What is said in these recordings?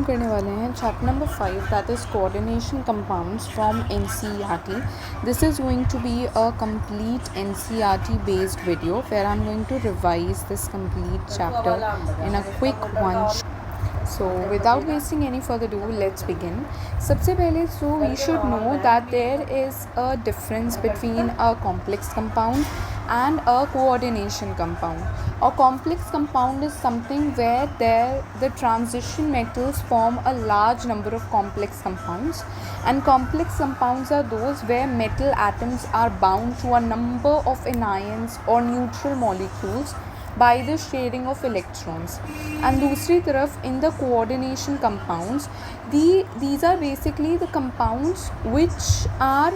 करने वाले हैं chapter number 5 that is coordination compounds from NCERT. This is going to be a complete NCERT based video where I'm going to revise this complete chapter in a quick one. So without wasting any further ado, let's begin. सबसे पहले so we should know that there is a difference between a complex compound and a coordination compound. A complex compound is something where the transition metals form a large number of complex compounds, and complex compounds are those where metal atoms are bound to a number of anions or neutral molecules by the sharing of electrons. And दूसरी तरफ in the coordination compounds, these are basically the compounds which are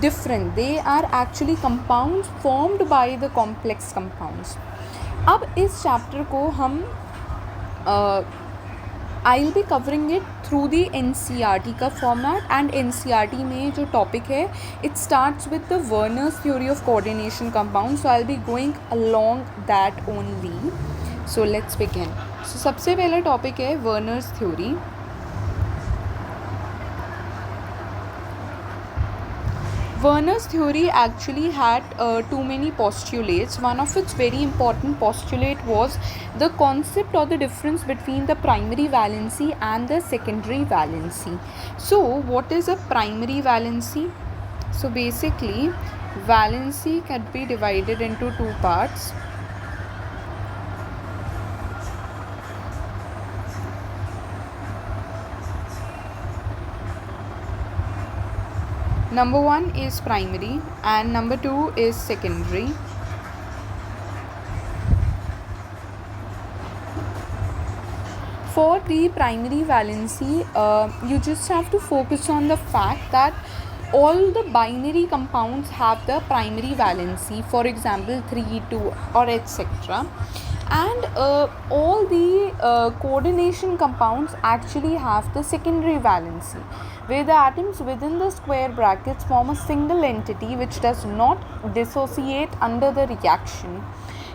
different. They are actually compounds formed by the complex compounds. अब इस chapter को हम I will be covering it through the NCERT का format. And NCERT में जो topic है it starts with the Werner's theory of coordination compound. So I will be going along that only. So let's begin. So सबसे पहला topic है Werner's theory. Werner's theory actually had too many postulates. One of its very important postulate was the concept or the difference between the primary valency and the secondary valency. So what is a primary valency? So basically valency can be divided into two parts. Number 1 is primary and number 2 is secondary. For the primary valency, you just have to focus on the fact that all the binary compounds have the primary valency, for example 3, 2 or etc. And all the coordination compounds actually have the secondary valency, where the atoms within the square brackets form a single entity which does not dissociate under the reaction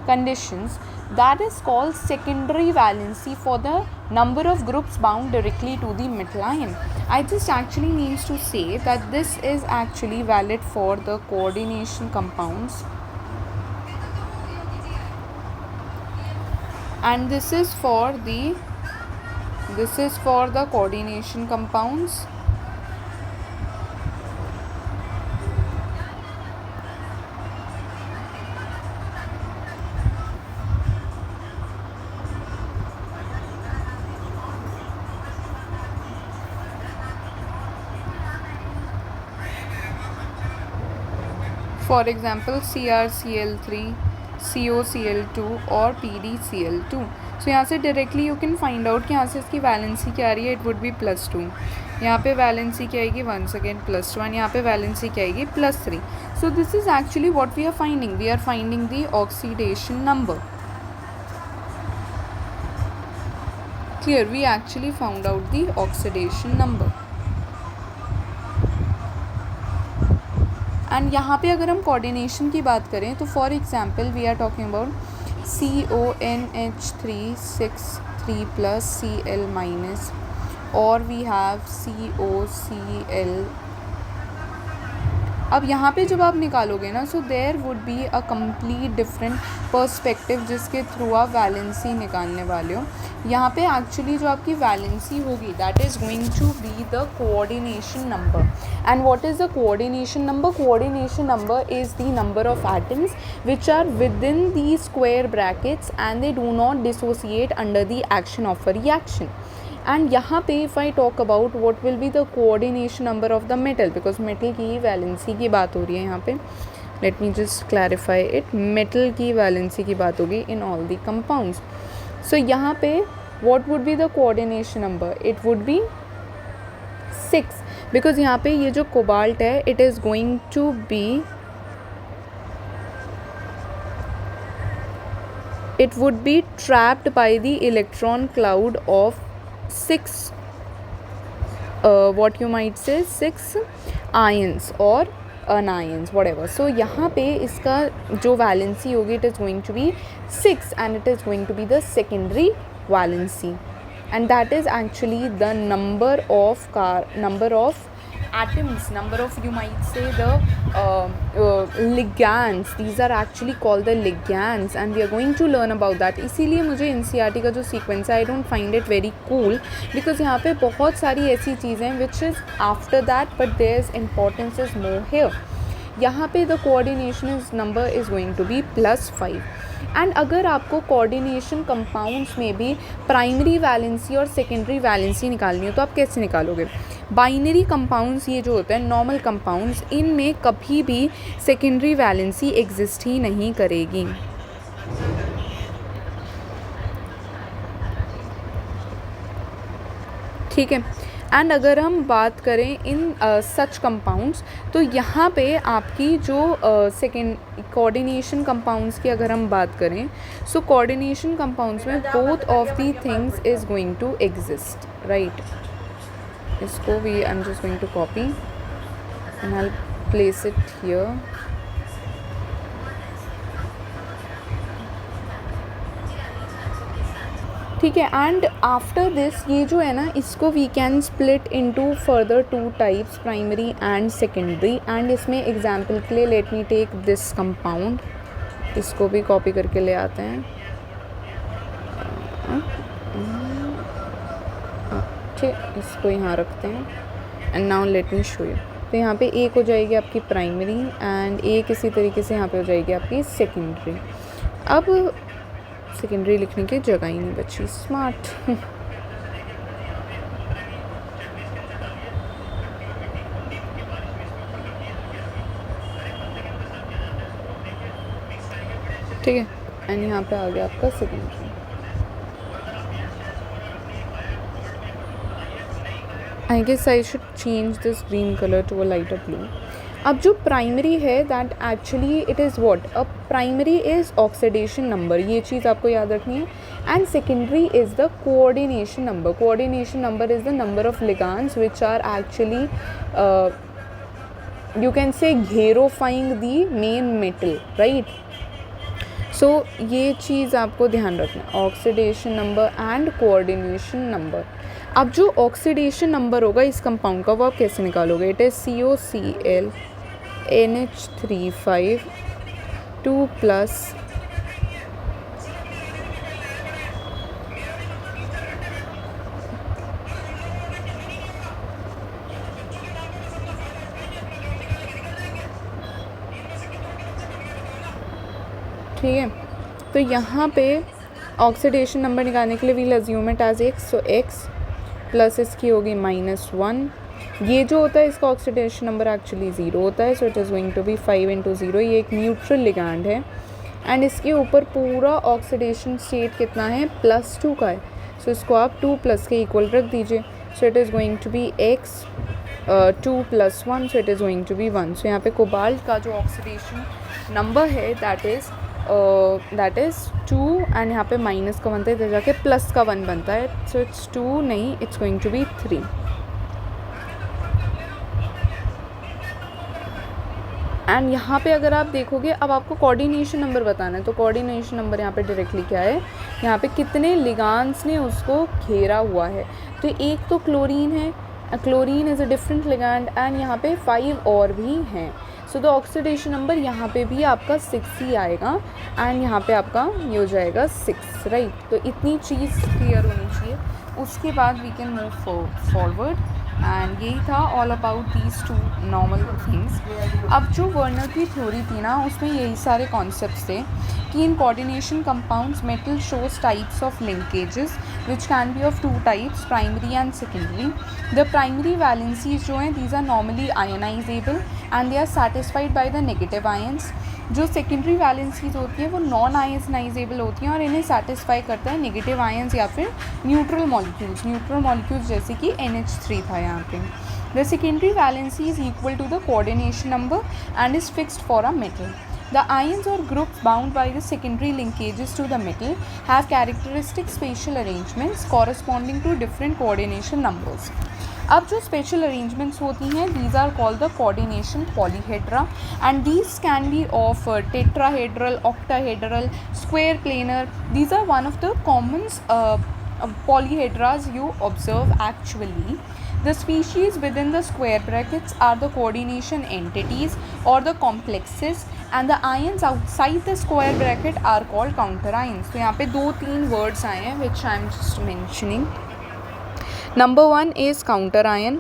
conditions. That is called secondary valency for the number of groups bound directly to the metal ion. I just actually means to say that this is actually valid for the coordination compounds, and this is for the coordination compounds. For example CrCl3, CoCl2 और PdCl2. सो यहाँ से directly you can find out कि यहाँ से इसकी valency क्या आ रही है. It would B +2. यहाँ पे वैलेंसी क्या आएगी वंस अगेन +2 एंड यहाँ पे वैलेंसी क्या आएगी +3. So this is actually what we are finding. We are finding the oxidation number. Clear? We actually found out the oxidation number. And यहाँ पे अगर हम कोऑर्डिनेशन की बात करें तो for example we are talking about CONH3 6 3 + Cl- और we have COCl. अब यहाँ पे जब आप निकालोगे ना so there would be a complete different perspective जिसके थ्रू आप वैलेंसी निकालने वाले हो. यहाँ पे एक्चुअली जो आपकी वैलेंसी होगी that is going to be the coordination number. And what is the coordination number? Coordination number is the number of atoms which are within the square brackets and they do not dissociate under the action of a reaction. And यहाँ पे if I talk about what will be the coordination number of the metal, because metal की valency की बात हो रही है यहाँ पे. Let me just clarify it. Metal की वैलेंसी की बात होगी in all the compounds. So यहाँ पे what would be the coordination number? It would be 6, because यहाँ पे ये जो कोबाल्ट है it is going to be it would be trapped by the electron cloud of 6 what you might say 6 ions or anions whatever. So यहाँ पे इसका जो valency होगी it is going to be 6 and it is going to be the secondary valency. and that is actually the number of atoms, number of, you might say, the ligands. These are actually called the ligands and we are going to learn about that. इसीलिए मुझे NCERT का जो sequence है, I don't find it very cool because यहाँ पे बहुत सारी ऐसी चीज़ें हैं which is after that but there's importance is more here. यहाँ पे the coordination is number is going to be +5 and अगर आपको कोऑर्डिनेशन कंपाउंड्स में भी प्राइमरी वैलेंसी और सेकेंडरी वैलेंसी निकालनी हो तो आप कैसे निकालोगे? बाइनरी कंपाउंड्स ये जो होते हैं नॉर्मल कंपाउंड्स, इनमें कभी भी सेकेंडरी वैलेंसी एग्जिस्ट ही नहीं करेगी. ठीक है. एंड अगर हम बात करें इन सच कंपाउंड्स तो यहाँ पे आपकी जो सेकेंड कोऑर्डिनेशन कंपाउंड्स की अगर हम बात करें, सो कोऑर्डिनेशन कंपाउंड्स में both of the things is going to exist, right. इसको भी I am just going to copy and I will place it here. ठीक है. एंड आफ्टर दिस ये जो है ना, इसको we can split into further 2 types, primary and secondary. And इसमें एग्जांपल के लिए let me take this compound, इसको भी कॉपी करके ले आते हैं. ठीक, इसको यहाँ रखते हैं and now let me show you. तो यहाँ पे एक हो जाएगी आपकी प्राइमरी एंड एक इसी तरीके से यहाँ पे हो जाएगी आपकी सेकेंडरी. अब सेकेंडरी लिखने की जगह ही नहीं बची. स्मार्ट. ठीक है. एंड यहाँ पे आ गया आपका secondary. I guess I should change this green colour to a lighter blue. अब जो प्राइमरी है that actually it is what, a primary is oxidation number, ये चीज़ आपको याद रखनी है. And secondary is the coordination number. Coordination number is the number of ligands which are actually you can say घेरोफाइंग the main metal, right. So ये चीज़ आपको ध्यान रखना है, oxidation number and coordination number. अब जो ऑक्सीडेशन नंबर होगा इस कंपाउंड का वो आप कैसे निकालोगे? It is COCl NH3 2+. ठीक है. तो यहाँ पे ऑक्सीडेशन नंबर निकालने के लिए we'll assume it as x. So x plus इसकी होगी -1. ये जो होता है इसका ऑक्सीडेशन नंबर एक्चुअली 0 होता है. So it is going to be 5 × 0. ये एक न्यूट्रल लिगैंड है एंड इसके ऊपर पूरा ऑक्सीडेशन स्टेट कितना है? +2 का है. सो इसको आप 2+ के इक्वल रख दीजिए. So it is going to be x 2 + 1. So it is going to be 1. So यहाँ पे कोबाल्ट का जो ऑक्सीडेशन नंबर है दैट इज़ 2 एंड यहाँ पे माइनस का बनता है इधर जाके प्लस का 1 बनता है. सो इट्स 2 नहीं, it's going to be 3. And यहाँ पे अगर आप देखोगे, अब आपको कोऑर्डिनेशन नंबर बताना है तो कोऑर्डिनेशन नंबर यहाँ पे डायरेक्टली क्या है, यहाँ पे कितने लिगांड्स ने उसको घेरा हुआ है. तो एक तो क्लोरीन है, chlorine is a different ligand and यहाँ पे 5 और भी हैं. सो द ऑक्सीडेशन नंबर यहाँ पे भी आपका 6 ही आएगा एंड यहाँ पे आपका ये हो जाएगा 6, राइट. तो इतनी चीज़ क्लियर होनी चाहिए. उसके बाद we can move forward and यही था all about these 2 normal things. अब जो वर्नर की थ्योरी थी ना, उसमें यही सारे कॉन्सेप्ट्स थे कि in coordination compounds metal shows types of linkages which can be of 2 types, primary and secondary. The primary valencies जो हैं these are normally ionizable and they are satisfied by the negative ions. जो secondary valencies होती है वो non ionisable होती हैं और इन्हें सेटिस्फाई करता है नेगेटिव आयंस या फिर न्यूट्रल मॉलिक्यूल्स जैसे कि NH3 था यहाँ पे. The secondary valency is equal to the coordination number and is fixed for a metal. The ions or groups bound by the secondary linkages to the metal have characteristic spatial arrangements corresponding to different coordination numbers. अब जो special arrangements होती हैं these are called the coordination polyhedra and these can be of tetrahedral, octahedral, square planar. These are one of the common polyhedras you observe actually. The species within the square brackets are the coordination entities or the complexes, and the ions outside the square bracket are called counter ions. तो यहाँ पे 2-3 words आए हैं which I am just mentioning. Number 1 is counter ion,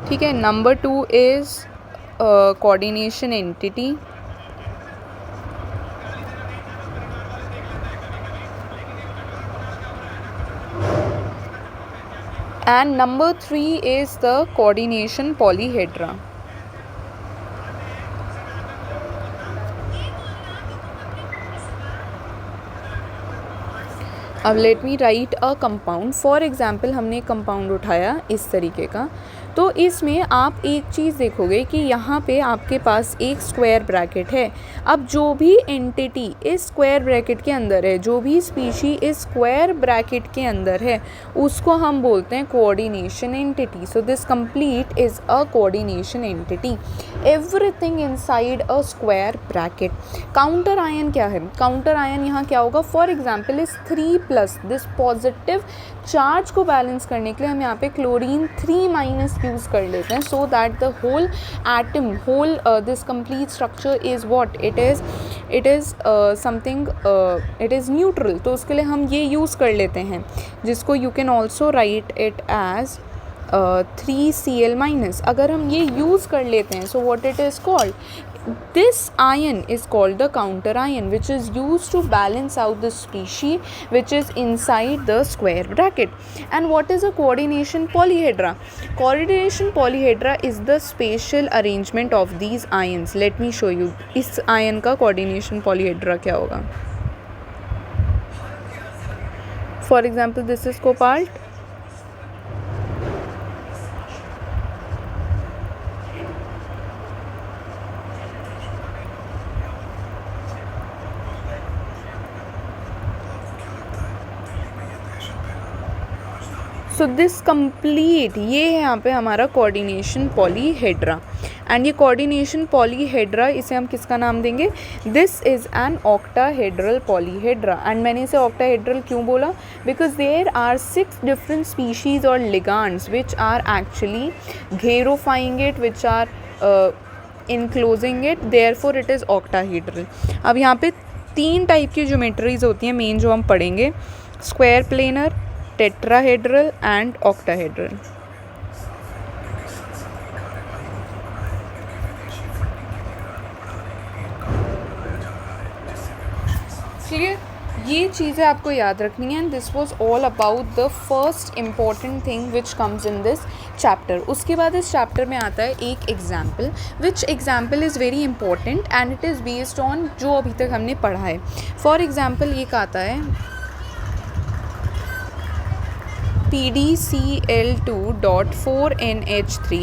ठीक है. Number 2 is coordination entity. And number 3 is the coordination polyhedra. अब let me right a compound. For example हमने एक कंपाउंड उठाया इस तरीके का, तो इसमें आप एक चीज़ देखोगे कि यहाँ पे आपके पास एक स्क्वायर ब्रैकेट है. अब जो भी एंटिटी इस स्क्वायर ब्रैकेट के अंदर है, जो भी स्पीशी इस स्क्वायर ब्रैकेट के अंदर है, उसको हम बोलते हैं coordination entity. So this complete is a coordination entity. Everything inside a square bracket. Counter ion क्या है? काउंटर आयन यहाँ क्या होगा? फॉर एग्जाम्पल इस 3+ दिस पॉजिटिव चार्ज को बैलेंस करने के लिए हम यहाँ पे क्लोरीन 3- यूज़ कर लेते हैं, so that the whole atom, whole this complete structure is what it is something, it is neutral. तो उसके लिए हम ये यूज़ कर लेते हैं, जिसको you can also write it as 3Cl-. अगर हम ये यूज़ कर लेते हैं, so what it is called, this ion is called the counter ion, which is used to balance out the species which is inside the square bracket. And what is a coordination polyhedra? Coordination polyhedra is the spatial arrangement of these ions. Let me show you. इस ion का coordination polyhedra क्या होगा? For example, this is cobalt. So this complete, ये है यहाँ पे हमारा coordination polyhedra. And ये कोऑर्डिनेशन पॉलीहेड्रा, इसे हम किसका नाम देंगे? This is an octahedral polyhedra. And मैंने इसे ऑक्टाहेड्रल क्यों बोला? Because there are 6 different species or ligands which are actually घेरोफाइंग इट, which are enclosing it, therefore it is octahedral. अब यहाँ पे 3 टाइप की ज्योमेट्रीज होती हैं मेन जो हम पढ़ेंगे: square planar, tetrahedral and octahedral. Clear? ये चीज़ें आपको याद रखनी है. And this was all about the first important thing which comes in this chapter. उसके बाद इस चैप्टर में आता है एक example, which example is very important and it is based on जो अभी तक हमने पढ़ा है. फॉर एग्जाम्पल एक आता है PdCl2.4NH3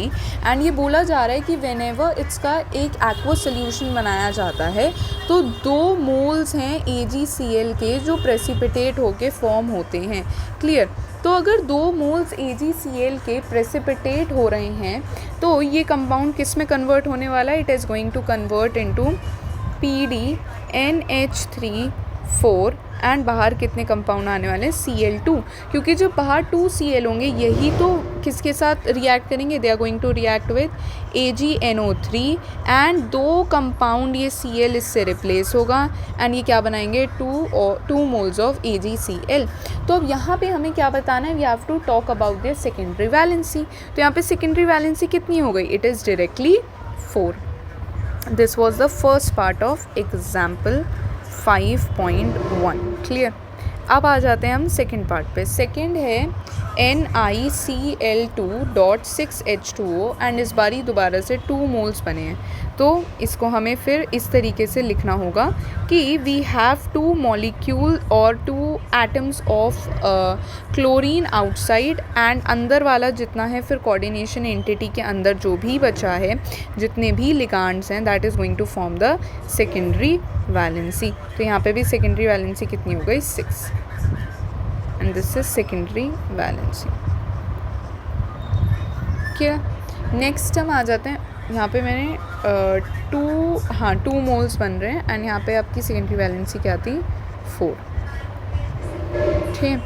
एंड ये बोला जा रहा है कि व्हेनेवर इसका एक एक्वा सोल्यूशन बनाया जाता है तो 2 मोल्स हैं AgCl के जो प्रेसिपिटेट होके फॉर्म होते हैं. क्लियर? तो अगर 2 मोल्स AgCl के प्रेसिपिटेट हो रहे हैं तो ये कंपाउंड किस में कन्वर्ट होने वाला है? It is going to convert into PdNH3(4) and बाहर कितने कंपाउंड आने वाले हैं? Cl2. क्योंकि जब बाहर 2 Cl होंगे यही तो किसके साथ रिएक्ट करेंगे? They are going to react with AgNO3 and 2 compound ये Cl इससे रिप्लेस होगा एंड ये क्या बनाएंगे? 2 मोल्स ऑफ AgCl. तो अब यहाँ पे हमें क्या बताना है? We have to talk about their secondary valency. तो यहाँ पे सेकेंडरी वैलेंसी कितनी हो गई? It is directly 4. This was the first part of example 5.1. Clear? अब आ जाते हैं हम सेकेंड पार्ट पे. सेकेंड है NiCl2.6H2O एंड इस बारी दोबारा से 2 मोल्स बने हैं. तो इसको हमें फिर इस तरीके से लिखना होगा कि वी हैव 2 मॉलिक्यूल और 2 atoms of chlorine outside and अंदर वाला जितना है फिर कोऑर्डिनेशन एंटिटी के अंदर जो भी बचा है, जितने भी लिगांड्स हैं, that is going to form the secondary valency. तो यहाँ पे भी सेकेंडरी वैलेंसी कितनी हो गई? 6. And this is secondary valency. क्या? नेक्स्ट हम आ जाते हैं. यहाँ पे मैंने 2 मोल्स बन रहे हैं एंड यहाँ पे आपकी सेकेंडरी वैलेंसी क्या थी? 4. ठीक.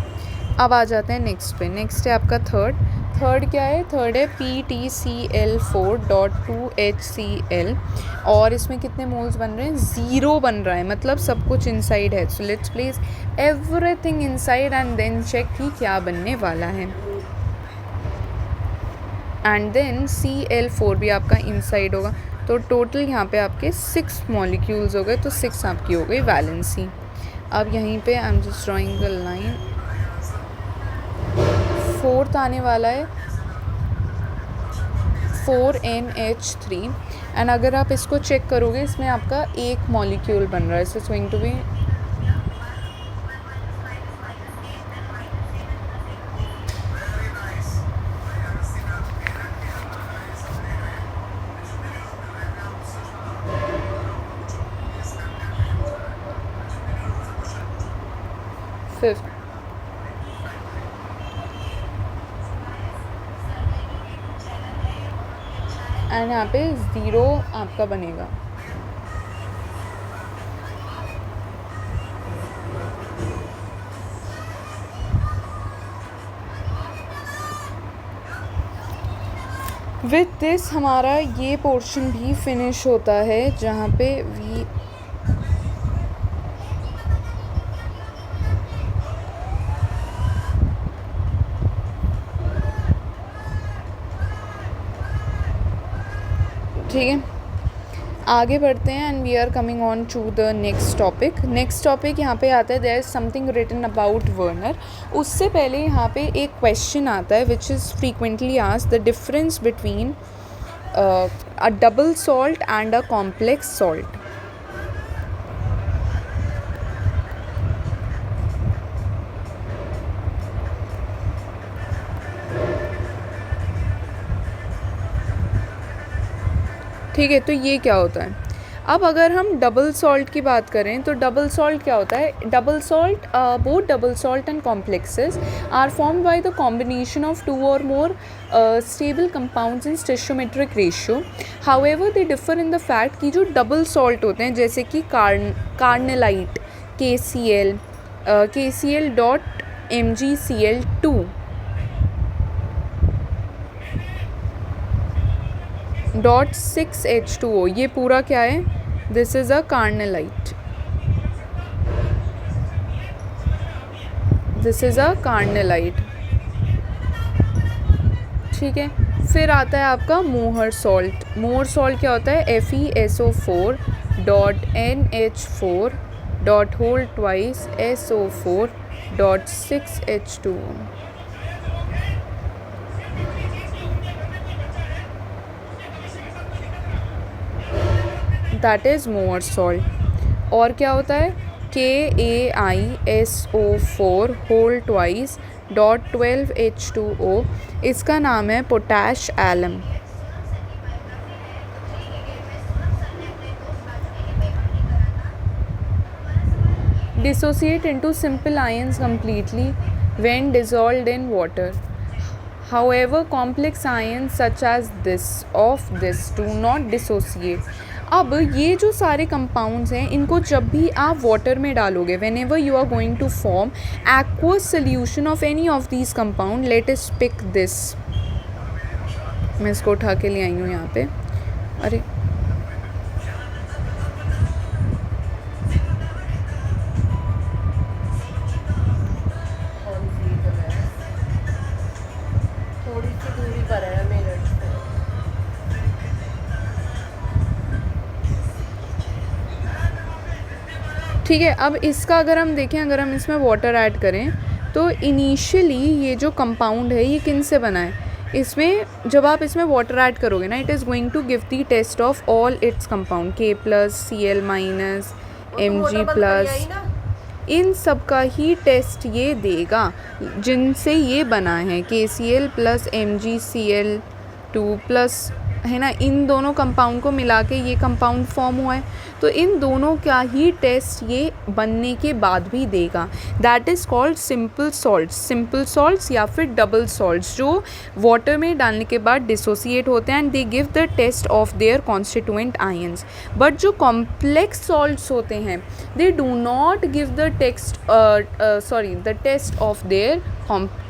अब आ जाते हैं नेक्स्ट पे। नेक्स्ट है आपका थर्ड क्या है? थर्ड है PTCl4.2HCl और इसमें कितने मोल्स बन रहे हैं? 0 बन रहा है, मतलब सब कुछ इनसाइड है। So let's place everything inside and then check कि क्या बनने वाला है। एंड देन Cl4 भी आपका इनसाइड होगा, तो टोटल यहाँ पे आपके 6 मॉलिक्यूल्स हो गए, तो 6 आपकी हो गई वैलेंसी। अब यहीं पे आई am just drawing the line. Fourth आने वाला है 4NH3 एंड अगर आप इसको चेक करोगे इसमें आपका एक मॉलिक्यूल बन रहा है। So it's going to be fifth. And यहाँ पे 0 आपका बनेगा। विथ दिस हमारा ये पोर्शन भी फिनिश होता है, जहाँ पे वी ठीक है, आगे बढ़ते हैं and we are coming on to the next topic. Next topic यहाँ पे आता है there is something written about Werner. उससे पहले यहाँ पे एक क्वेश्चन आता है which is frequently asked, the difference between a double salt and a complex salt. ठीक है, तो ये क्या होता है? अब अगर हम डबल सॉल्ट की बात करें तो डबल सॉल्ट क्या होता है? Double salt, both double salt and complexes are formed by the combination of 2 or more stable compounds in stoichiometric ratio. However, they differ in the fact कि जो डबल सॉल्ट होते हैं जैसे कि कार्नेलाइट KCl, KCl.MgCl2 .6H2O, ये पूरा क्या है? This is a carnallite, this is a carnallite. ठीक है, फिर आता है आपका मोहर सॉल्ट। मोहर सॉल्ट क्या होता है? FeSO4.NH4.2SO4.6H2O। That is more salt. और क्या होता है? KaISO4 इसका नाम है potash alum. Dissociate into simple ions completely when dissolved in water. However, complex ions such as this do not dissociate. अब ये जो सारे कंपाउंड्स हैं इनको जब भी आप वाटर में डालोगे, whenever you are going to form aqueous solution of any of these compound, let us pick this. मैं इसको उठा के ले आई हूँ यहाँ पे। अरे ठीक है, अब इसका अगर हम देखें, अगर हम इसमें वाटर ऐड करें तो इनिशियली ये जो कंपाउंड है ये किन से बना है? इसमें जब आप इसमें वाटर ऐड करोगे ना, it is going to give the test of all its compound, K+, Cl-, Mg+, इन सब का ही टेस्ट ये देगा जिनसे ये बना है, KCl + MgCl2 + है ना, इन दोनों कंपाउंड को मिला के ये कंपाउंड फॉर्म हुआ है, तो इन दोनों का ही टेस्ट ये बनने के बाद भी देगा। That is called simple salts या फिर डबल सॉल्ट्स, जो वाटर में डालने के बाद डिसोसिएट होते हैं and they give the test of their constituent ions. But जो कॉम्प्लेक्स सॉल्ट्स होते हैं they do not give the test of their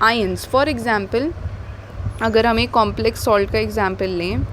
ions. For example, अगर हम एक कॉम्प्लेक्स सॉल्ट का एग्जाम्पल लें,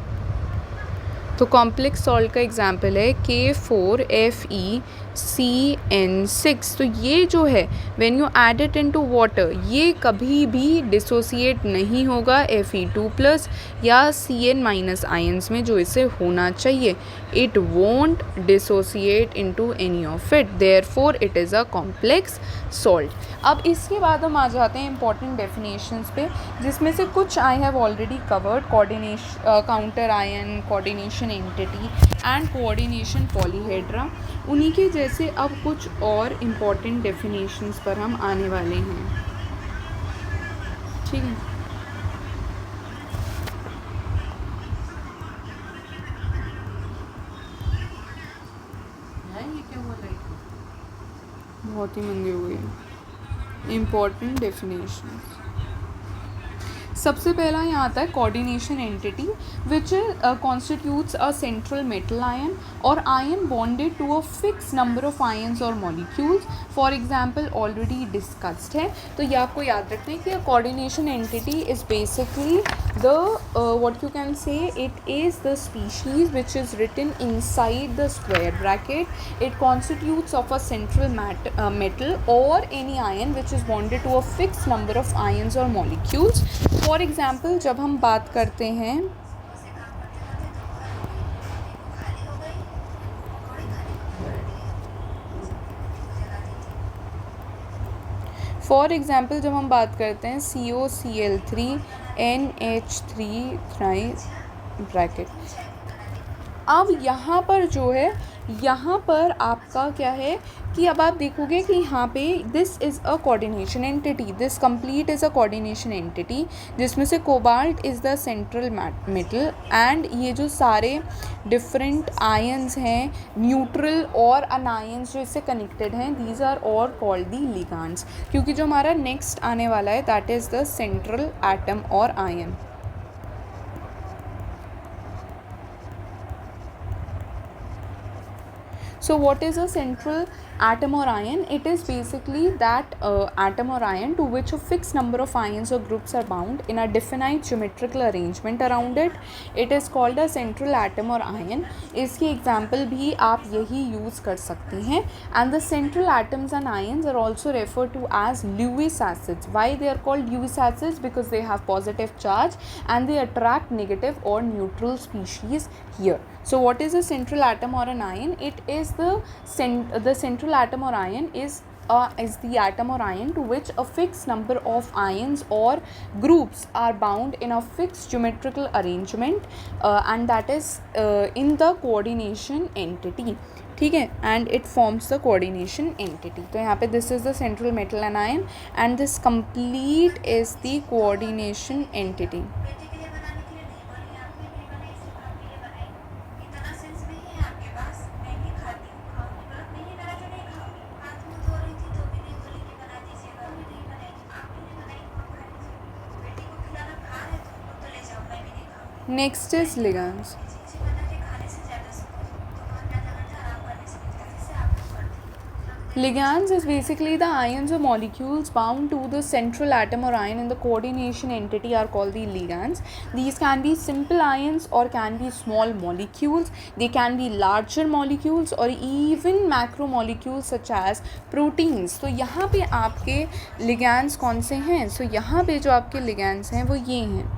तो कॉम्प्लेक्स सॉल्ट का एग्जाम्पल है K4FeCN6। तो ये जो है when you add it into water, ये कभी भी डिसोसिएट नहीं होगा Fe2+ या Cn- आयंस में जो इसे होना चाहिए। It won't dissociate into any of it, therefore it is a complex salt. अब इसके बाद हम आ जाते हैं इंपॉर्टेंट डेफिनेशंस पे, जिसमें से कुछ I have already covered, coordination counter ion, coordination entity and coordination polyhedra. उन्हीं के जैसे अब कुछ और इम्पॉर्टेंट डेफिनेशंस पर हम आने वाले हैं, ठीक है। बहुत ही मंदी हो गई। इम्पॉर्टेंट डेफिनेशंस, सबसे पहला यहाँ आता है coordination entity, which constitutes a central metal ion or ion bonded to a fix number of ions or molecules. For example already discussed है, तो ये आपको याद रखना है कि coordination entity is basically the what you can say, it is the species which is written inside the square bracket. It constitutes of a central metal or any ion which is bonded to a fixed number of ions or molecules. For example, जब हम बात करते हैं COCl3 NH3 bracket. अब यहाँ पर जो है, यहाँ पर आपका क्या है कि अब आप देखोगे कि यहाँ पे this is a coordination entity, this complete is a coordination entity, जिसमें से cobalt is the central metal and ये जो सारे डिफरेंट आयंस हैं, न्यूट्रल और अनायंस जो इससे कनेक्टेड हैं, these are all called the ligands. क्योंकि जो हमारा नेक्स्ट आने वाला है that is the central atom और ion. So what is a central atom or ion? It is basically that atom or ion to which a fixed number of ions or groups are bound in a definite geometrical arrangement around it. It is called a central atom or ion. इसकी example भी आप यही use कर सकते हैं। And the central atoms and ions are also referred to as Lewis acids. Why they are called Lewis acids? Because they have positive charge and they attract negative or neutral species here. So what is a central atom or an ion? It is the central atom or ion is the atom or ion to which a fixed number of ions or groups are bound in a fixed geometrical arrangement and that is in the coordination entity, ठीक है, and it forms the coordination entity. तो यहाँ पे this is the central metal and ion and this complete is the coordination entity. Next is ligands. Ligands is basically the ions or molecules bound to the central atom or ion in the coordination entity are called the ligands. These can be simple ions or can be small molecules. They can be larger molecules or even macromolecules such as proteins. तो यहाँ पे आपके ligands कौन से हैं? So यहाँ पे जो आपके ligands हैं वो ये हैं।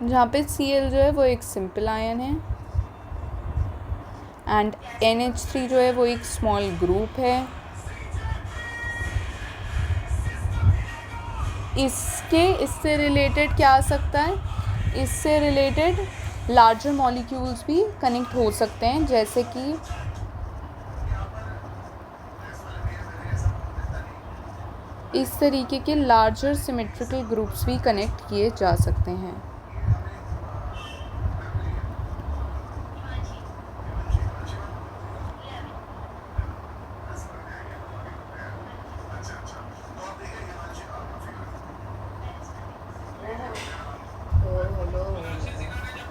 जहाँ पे Cl जो है वो एक सिंपल आयन है एंड NH3 जो है वो एक स्मॉल ग्रुप है। इससे रिलेटेड क्या आ सकता है? इससे रिलेटेड लार्जर मॉलिक्यूल्स भी कनेक्ट हो सकते हैं, जैसे कि इस तरीके के लार्जर सिमेट्रिकल ग्रुप्स भी कनेक्ट किए जा सकते हैं।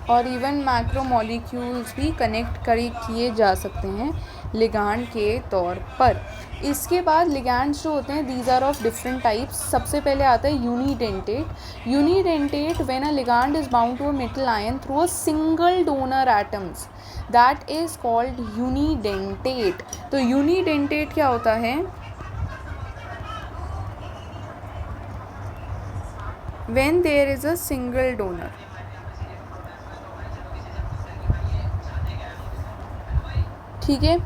और इवन मैक्रोमोलिक्यूल्स भी कनेक्ट किए जा सकते हैं लिगांड के तौर पर। इसके बाद लिगैंड्स जो होते हैं these are of different types. सबसे पहले आता है unidentate. Unidentate when a ligand is bound to a metal ion through a single donor atoms, that is called unidentate. तो यूनिडेंटेट क्या होता है? When there is a single donor. ठीक है।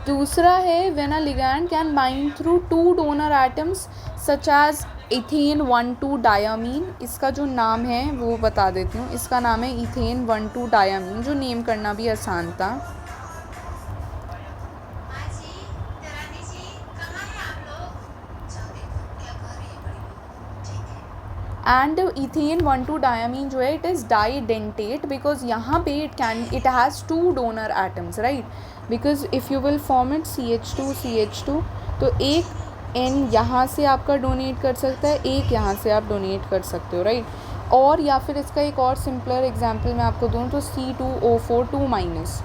दूसरा है when a ligand can bind through two donor atoms such as ethane 1,2 diamine. इसका जो नाम है वो बता देती हूँ, इसका नाम है इथेन 1,2 डायामीन, जो नेम करना भी आसान था। एंड इथेन 1,2 डायामीन जो है इट इज़ डाइडेंटेट बिकॉज यहाँ पे it has to donor atoms, right? Because if you will form it CH2 तो एक N यहाँ से आपका डोनेट कर सकता है, एक यहाँ से आप डोनेट कर सकते हो, राइट? और या फिर इसका एक और सिंपलर एग्जांपल मैं आपको दूँ तो C2O4 2-।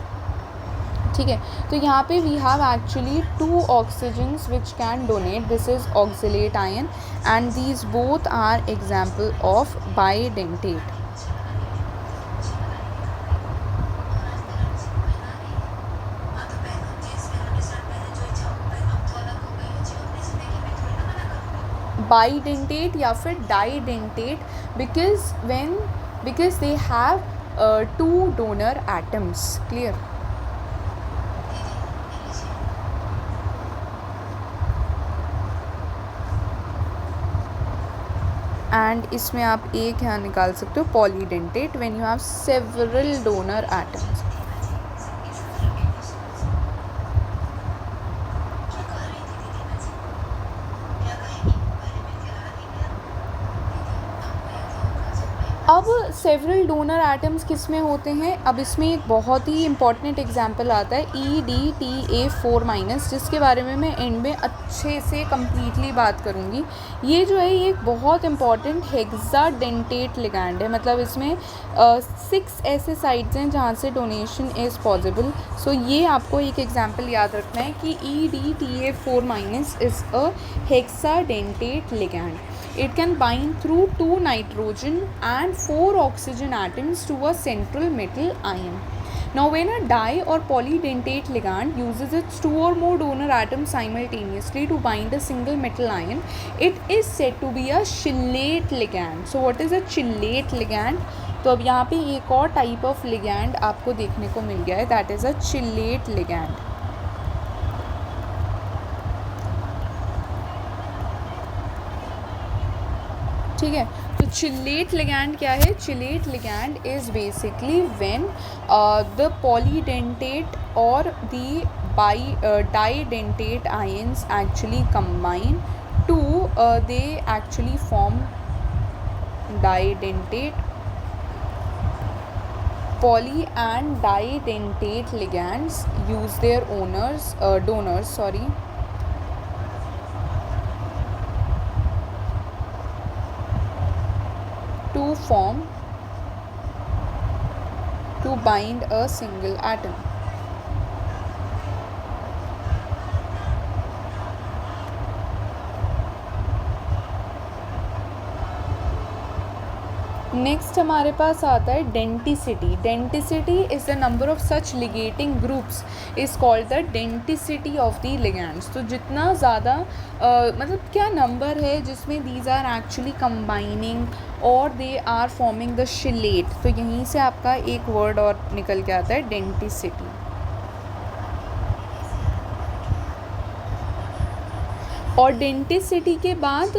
ठीक है। तो यहाँ पे we have actually two oxygens which can donate, this is oxalate ion and these both are example of bidentate. Bidentate या फिर didentate because they have two donor atoms. Clear? And इसमें आप एक यहाँ निकाल सकते हो polydentate when you have several donor atoms. अब सेवरल डोनर एटम्स किस में होते हैं? अब इसमें एक बहुत ही इंपॉर्टेंट एग्जांपल आता है EDTA4-, जिसके बारे में मैं एंड में अच्छे से कम्प्लीटली बात करूँगी। ये जो है ये एक बहुत इंपॉर्टेंट हेक्साडेंटेट लिगैंड है, मतलब इसमें 6 ऐसे साइट्स हैं जहाँ से डोनेशन इज़ पॉसिबल। सो ये आपको एक एग्जांपल याद रखना है कि EDTA4- is a hexadentate ligand. It can bind through 2 nitrogen and 4 oxygen atoms to a central metal ion. Now, when a di or polydentate ligand uses its 2 or more donor atoms simultaneously to bind a single metal ion, it is said to be a chelate ligand. So, what is a chelate ligand? तो अब यहाँ पे एक और type of ligand आपको देखने को मिल गया है, that is a chelate ligand. ठीक है. तो चिलेट लिगैंड क्या है? Chelate ligand is basically when the polydentate or the didentate ions actually combine to they actually form didentate. Poly and didentate ligands use their donors to bind a single atom. Next हमारे पास आता है denticity. Denticity is the number of such ligating groups is called the denticity of the ligands. तो जितना ज़्यादा मतलब क्या number है जिसमें दीज आर एक्चुअली कंबाइनिंग और they are forming the chelate. तो यहीं से आपका एक वर्ड और निकल के आता है डेंटिसिटी. और डेंटिसिटी के बाद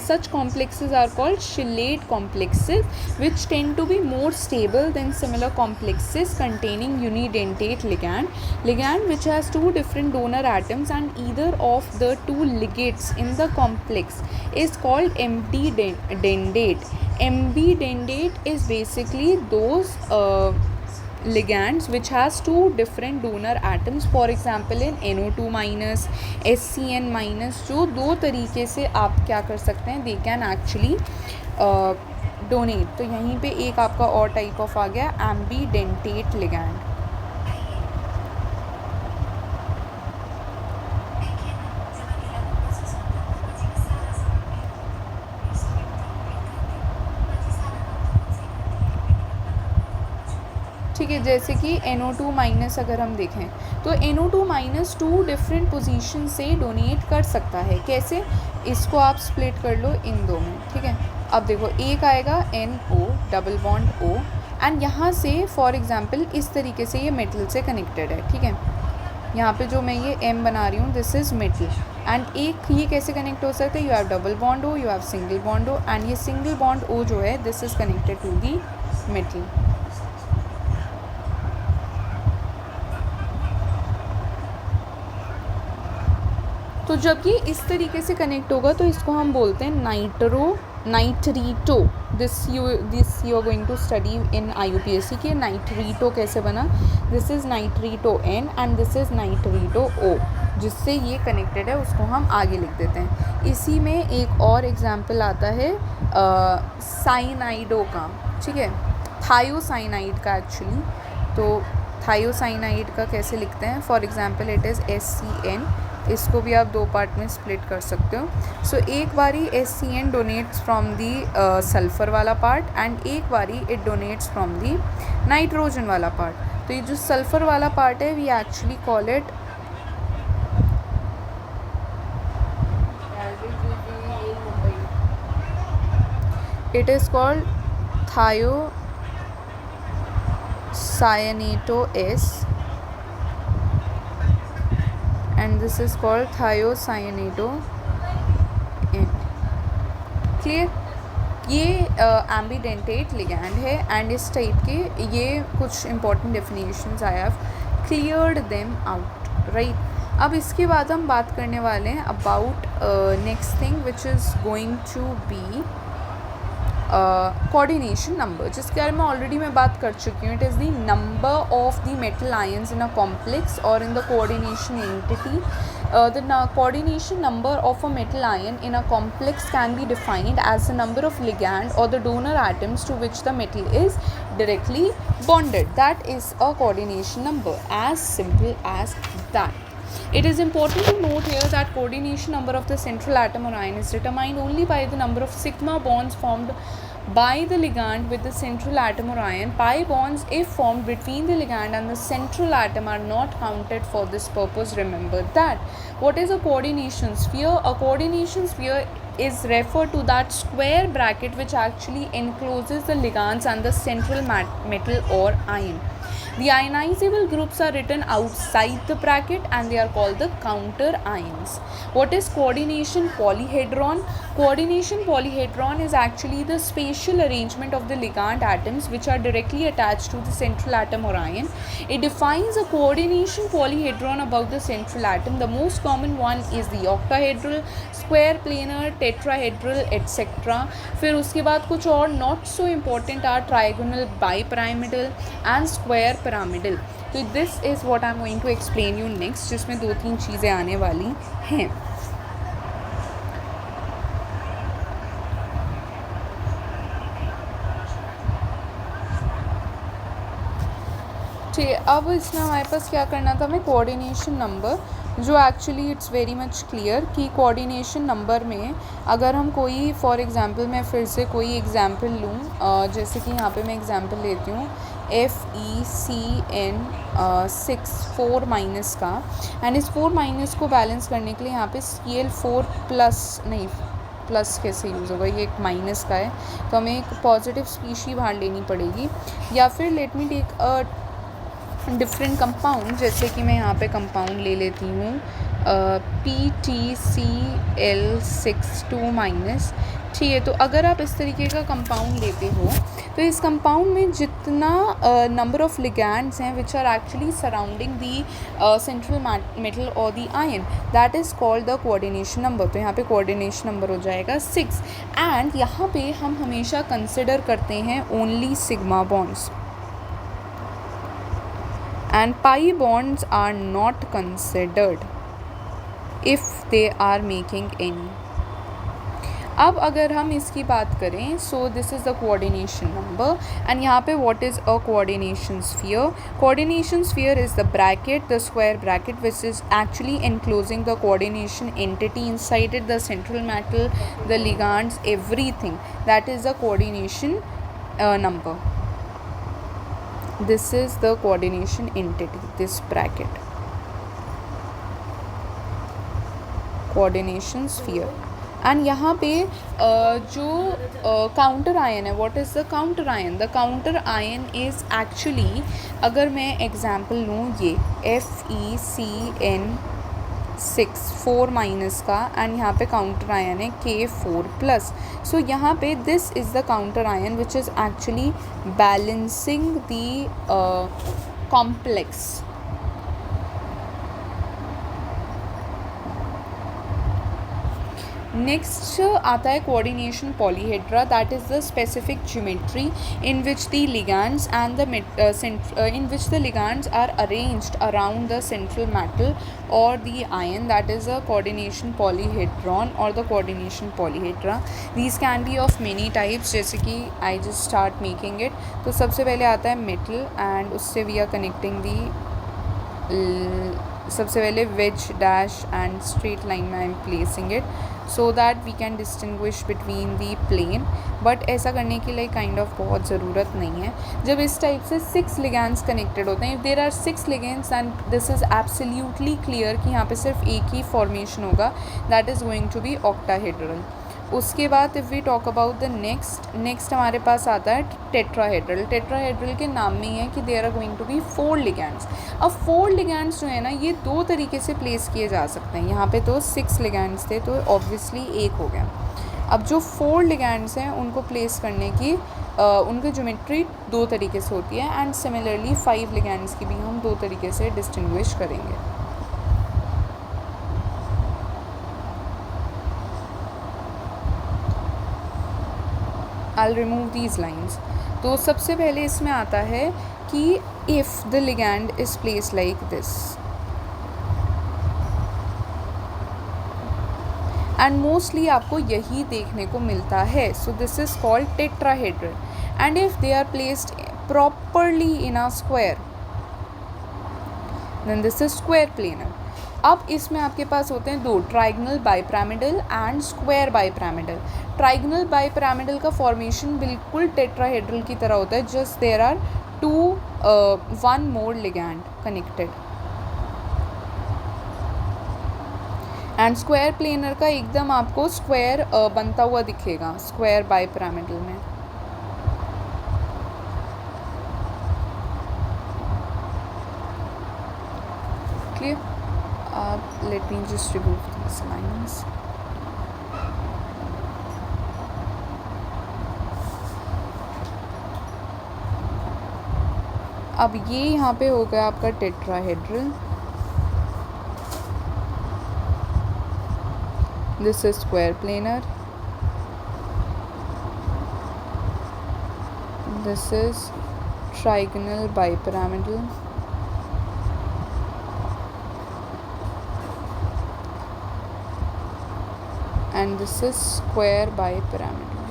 such complexes are called chelate complexes which tend to be more stable than similar complexes containing unidentate ligand which has two different donor atoms and either of the two ligates in the complex is called ambidendate. Ambidendate is basically those ligands which has two different donor atoms, for example in NO2 minus, SCN minus, जो दो तरीके से आप क्या कर सकते हैं, they can actually donate. तो यहीं पे एक आपका और टाइप ऑफ आ गया एम्बीडेंटेट लिगैंड. ठीक है, जैसे कि NO2 माइनस अगर हम देखें तो NO2 minus two different position से डोनेट कर सकता है. कैसे, इसको आप स्प्लिट कर लो इन दो में. ठीक है, अब देखो एक आएगा NO double bond O and यहाँ से फॉर एग्जांपल इस तरीके से ये मेटल से कनेक्टेड है. ठीक है, यहाँ पे जो मैं ये M बना रही हूँ दिस इज़ मेटल एंड एक ये कैसे कनेक्ट हो सकता है, you have double bond O, you have single bond O and ये सिंगल बॉन्ड O जो है this is connected to the metal. तो जब ये इस तरीके से कनेक्ट होगा तो इसको हम बोलते हैं nitrito. This you are going to study in IUPAC कि नाइट्रीटो कैसे बना. This is nitrito N and this is nitrito O. जिससे ये कनेक्टेड है उसको हम आगे लिख देते हैं. इसी में एक और एग्जाम्पल आता है साइनाइडो का. ठीक है, थायोसाइनाइड का एक्चुअली. तो थायोसाइनाइड का कैसे लिखते हैं, for example it is SCN. इसको भी आप दो पार्ट में स्प्लिट कर सकते हो. सो एक बारी SCN donates from the sulphur वाला पार्ट एंड एक बारी it donates from the nitrogen वाला पार्ट. तो ये जो सल्फ़र वाला पार्ट है we actually call it is called thiocyanate S and this is called thiocyanate N. Clear, ये एम्बीडेंटेट लिगैंड है एंड इस टाइप के ये कुछ important definitions I have cleared them out. Right, अब इसके बाद हम बात करने वाले हैं about next thing which is going to be coordination number, जिसके बारे में ऑलरेडी मैं बात कर चुकी हूँ. It is the number of the metal ions in a complex or in the coordination entity. The coordination number of a metal ion in a complex can be defined as the number of ligand or the donor atoms to which the metal is directly bonded. That is a coordination number, as simple as that. It is important to note here that coordination number of the central atom or ion is determined only by the number of sigma bonds formed by the ligand with the central atom or ion. Pi bonds, if formed between the ligand and the central atom, are not counted for this purpose. Remember that. What is a coordination sphere? A coordination sphere is referred to that square bracket which actually encloses the ligands and the central metal or ion. The ionizable groups are written outside the bracket and they are called the counter ions. What is coordination polyhedron? Coordination polyhedron is actually the spatial arrangement of the ligand atoms which are directly attached to the central atom or ion. It defines a coordination polyhedron about the central atom. The most common one is the octahedral, square, planar, tetrahedral, etc. फिर उसके बाद कुछ और not so important are trigonal, bipyramidal and square pyramidal. तो this is what I am going to explain you next, जिसमें दो तीन चीज़ें आने वाली हैं. ठीक है, अब इसमें हमारे पास क्या करना था, हमें कोऑर्डिनेशन नंबर, जो actually it's very much clear कि कोऑर्डिनेशन नंबर में अगर हम कोई फॉर एग्जांपल मैं फिर से कोई एग्जांपल लूँ, जैसे कि यहाँ पे मैं एग्जांपल लेती हूँ FeCN 6 4 माइनस का, एंड इस 4 माइनस को बैलेंस करने के लिए यहाँ पे Cl4 प्लस, नहीं प्लस कैसे यूज़ होगा, ये एक माइनस का है तो हमें एक पॉजिटिव स्पीशी बाहर लेनी पड़ेगी. या फिर let me take a different compound, जैसे कि मैं यहाँ पे कंपाउंड ले लेती हूँ PTCl62-, ठीक है। तो अगर आप इस तरीके का कंपाउंड लेते हो तो इस कंपाउंड में जितना नंबर ऑफ लिगैंड्स हैं which are actually surrounding the central metal or the ion, that is called the coordination number. तो यहाँ पे कोऑर्डिनेशन नंबर हो जाएगा 6। एंड यहाँ पे हम हमेशा कंसिडर करते हैं only sigma bonds, and pi bonds are not considered if they are making any. अब अगर हम इसकी बात करें, सो this is the coordination number and यहाँ पे what is a coordination sphere? Coordination sphere is the bracket, the square bracket which is actually enclosing the coordination entity inside it, the central metal, the ligands, everything. That is the coordination number. This is the coordination entity, this bracket, coordination sphere. And यहाँ पे जो counter ion है, what is the counter ion? The counter ion is actually, अगर मैं example लूँ ये FeCN6 4 minus का, and यहाँ पे काउंटर आयन है K4+. सो यहाँ पे this is the counter ion which is actually balancing the complex. Next आता है coordination polyhedra, that is the specific geometry in which the ligands and the ligands are arranged around the central metal or the ion, that is a coordination polyhedron or the coordination polyhedra. These can be of many types, जैसे कि I just start making it. तो सबसे पहले आता है metal and उससे we are connecting the, सबसे पहले wedge dash and straight line में I am placing it so that we can distinguish between the plane. But ऐसा करने के लिए काइंड ऑफ बहुत ज़रूरत नहीं है. जब इस टाइप से 6 लिगैंड्स कनेक्टेड होते हैं, if there are 6 ligands and this is absolutely clear कि यहाँ पे सिर्फ एक ही फॉर्मेशन होगा, that is going to be octahedral. उसके बाद if we talk about the next हमारे पास आता है टेट्राहेड्रल. टेट्राहेड्रल के नाम में ही है कि there are going to be 4 ligands. अब 4 लिगैंड्स जो है ना, ये 2 तरीके से प्लेस किए जा सकते हैं. यहाँ पे तो 6 लिगैंड्स थे तो ऑब्वियसली एक हो गया. अब जो 4 लिगैंड्स हैं उनको प्लेस करने की उनकी ज्योमेट्री 2 तरीके से होती है, एंड सिमिलरली 5 लिगैंड्स की भी हम 2 तरीके से डिस्टिंग्विश करेंगे. I'll remove these lines. तो सबसे पहले इसमें आता है कि if the ligand is placed like this, and mostly आपको यही देखने को मिलता है. So this is called tetrahedral. And if they are placed properly in a square, then this is square planar. अब इसमें आपके पास होते हैं 2, trigonal bipyramidal and square bipyramidal. Trigonal bipyramidal का फॉर्मेशन बिल्कुल टेट्राहेड्रल की तरह होता है, just there are 1 more ligand connected. And square planar का एकदम आपको स्क्वायर बनता हुआ दिखेगा स्क्वायर बाईपिरामिडल में. Clear? Let me just remove these lines. अब ये यहाँ पे हो गया आपका tetrahedral. This is square planar. This is trigonal bipyramidal. And this is square bipyramidal.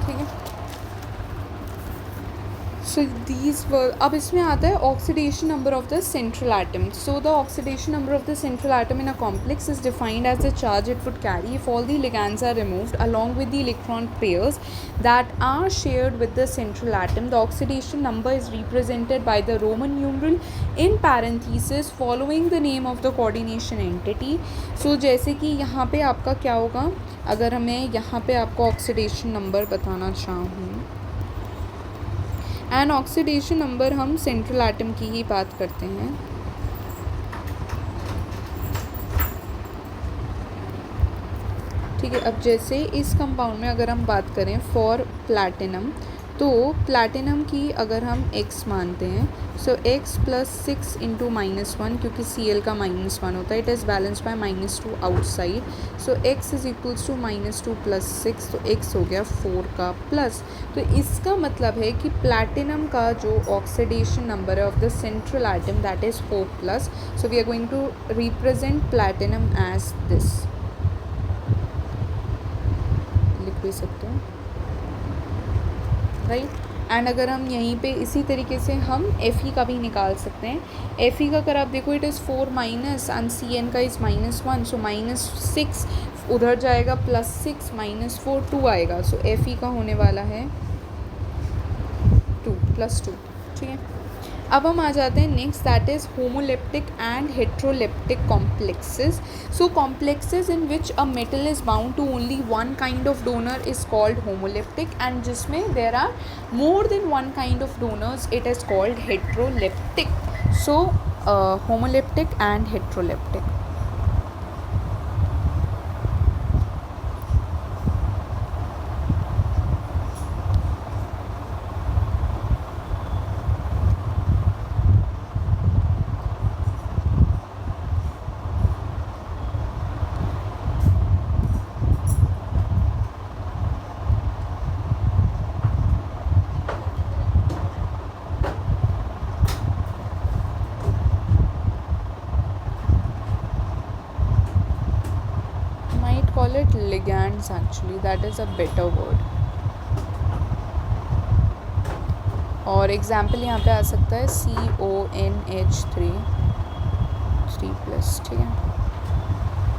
ठीक है. सो दीज वर, अब इसमें आता है oxidation number of the central atom. So the oxidation number of the central atom in a complex is defined as the charge it would carry if all the ligands are removed along with the electron pairs that are shared with the central atom. The oxidation number is represented by the Roman numeral in parenthesis following the name of the coordination entity. So जैसे कि यहाँ पे आपका क्या होगा, अगर मैं यहाँ पे आपको ऑक्सीडेशन नंबर बताना चाहूँ, एंड ऑक्सीडेशन नंबर हम सेंट्रल एटम की ही बात करते हैं. ठीक है, अब जैसे इस कंपाउंड में अगर हम बात करें फॉर प्लैटिनम, तो प्लैटिनम की अगर हम x मानते हैं, सो x प्लस 6 इंटू -1, क्योंकि Cl का -1 होता है, it is balance by -2 outside. So x is equals to -2 plus 6, तो x हो गया 4 का प्लस. तो इसका मतलब है कि प्लैटिनम का जो ऑक्सीडेशन नंबर है of the central atom that is 4 plus. So we are going to represent platinum as this, लिख भी सकते हैं, राइट. एंड अगर हम यहीं पे इसी तरीके से हम Fe का भी निकाल सकते हैं. Fe का अगर आप देखो it is 4 minus and Cn का इज़ -1, सो -6 उधर जाएगा, +6 -4 2 आएगा. सो Fe का होने वाला है 2 +2. ठीक है, अब हम आ जाते हैं next, that is homoleptic and heteroleptic complexes. So complexes in which a metal is bound to only one kind of donor is called homoleptic, and जिसमें there are more than one kind of donors it is called heteroleptic. So homoleptic and heteroleptic. Call it ligands, actually that is a better word. और example यहाँ पे आ सकता है CONH3 3+. ठीक है,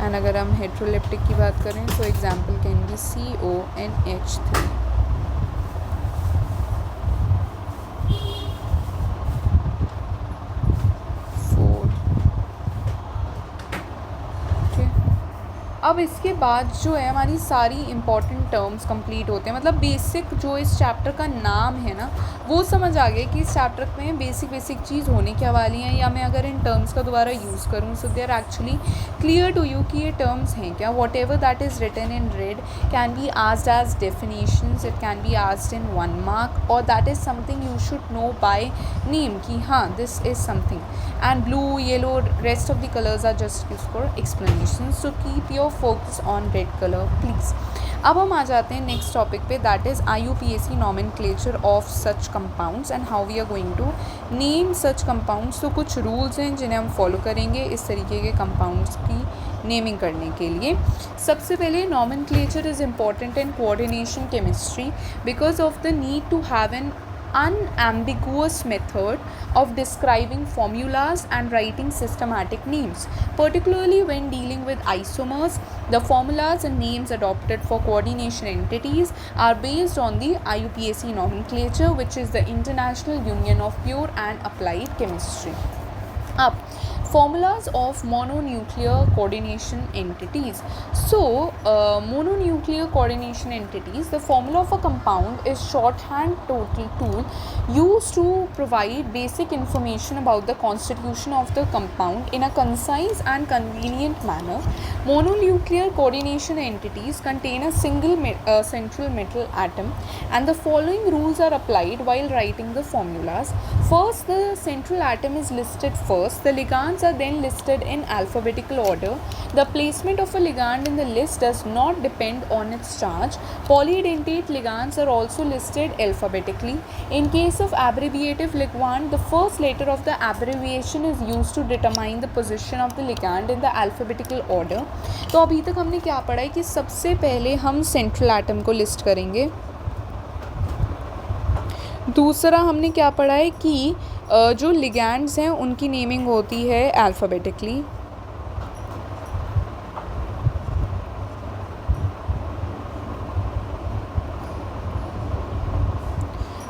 and अगर हम हेट्रोलेप्टिक की बात करें तो एग्जाम्पल कैन बी CONH3. अब इसके बाद जो है हमारी सारी इंपॉर्टेंट टर्म्स कंप्लीट होते हैं, मतलब बेसिक जो इस चैप्टर का नाम है ना वो समझ आ गया कि इस चैप्टर में बेसिक चीज़ होने क्या वाली हैं, या मैं अगर इन टर्म्स का दोबारा यूज़ करूँ so they are actually clear to you कि ये टर्म्स हैं क्या. Whatever that is written in red can be asked as definitions, it can be asked in 1 mark, और that is something you should know by name कि हाँ this is something. And blue, yellow, rest of the colours are just use for explanation. So keep your focus on red color please. अब हम आ जाते हैं next topic पे, that is IUPAC nomenclature of such compounds and how we are going to name such compounds. तो कुछ rules हैं जिन्हें हम फॉलो करेंगे इस तरीके के कंपाउंड्स की नेमिंग करने के लिए. सबसे पहले nomenclature is important in coordination chemistry because of the need to have an unambiguous method of describing formulas and writing systematic names, particularly when dealing with isomers. The formulas and names adopted for coordination entities are based on the IUPAC nomenclature, which is the International Union of Pure and Applied Chemistry. Up formulas of mononuclear coordination entities. So mononuclear coordination entities, the formula of a compound is shorthand tool used to provide basic information about the constitution of the compound in a concise and convenient manner. Mononuclear coordination entities contain a single central metal atom, and the following rules are applied while writing the formulas. First, the central atom is listed first. The ligands are then listed in alphabetical order. The placement of a ligand in the list does not depend on its charge. Polyidentate ligands are also listed alphabetically. In case of abbreviative ligand, the first letter of the abbreviation is used to determine the position of the ligand in the alphabetical order. तो अभी तक हमने क्या पढ़ा है कि सबसे पहले हम सेंट्रल एटम को लिस्ट करेंगे, दूसरा हमने क्या पढ़ा है कि जो लिगैंड्स हैं उनकी नेमिंग होती है अल्फ़ाबेटिकली।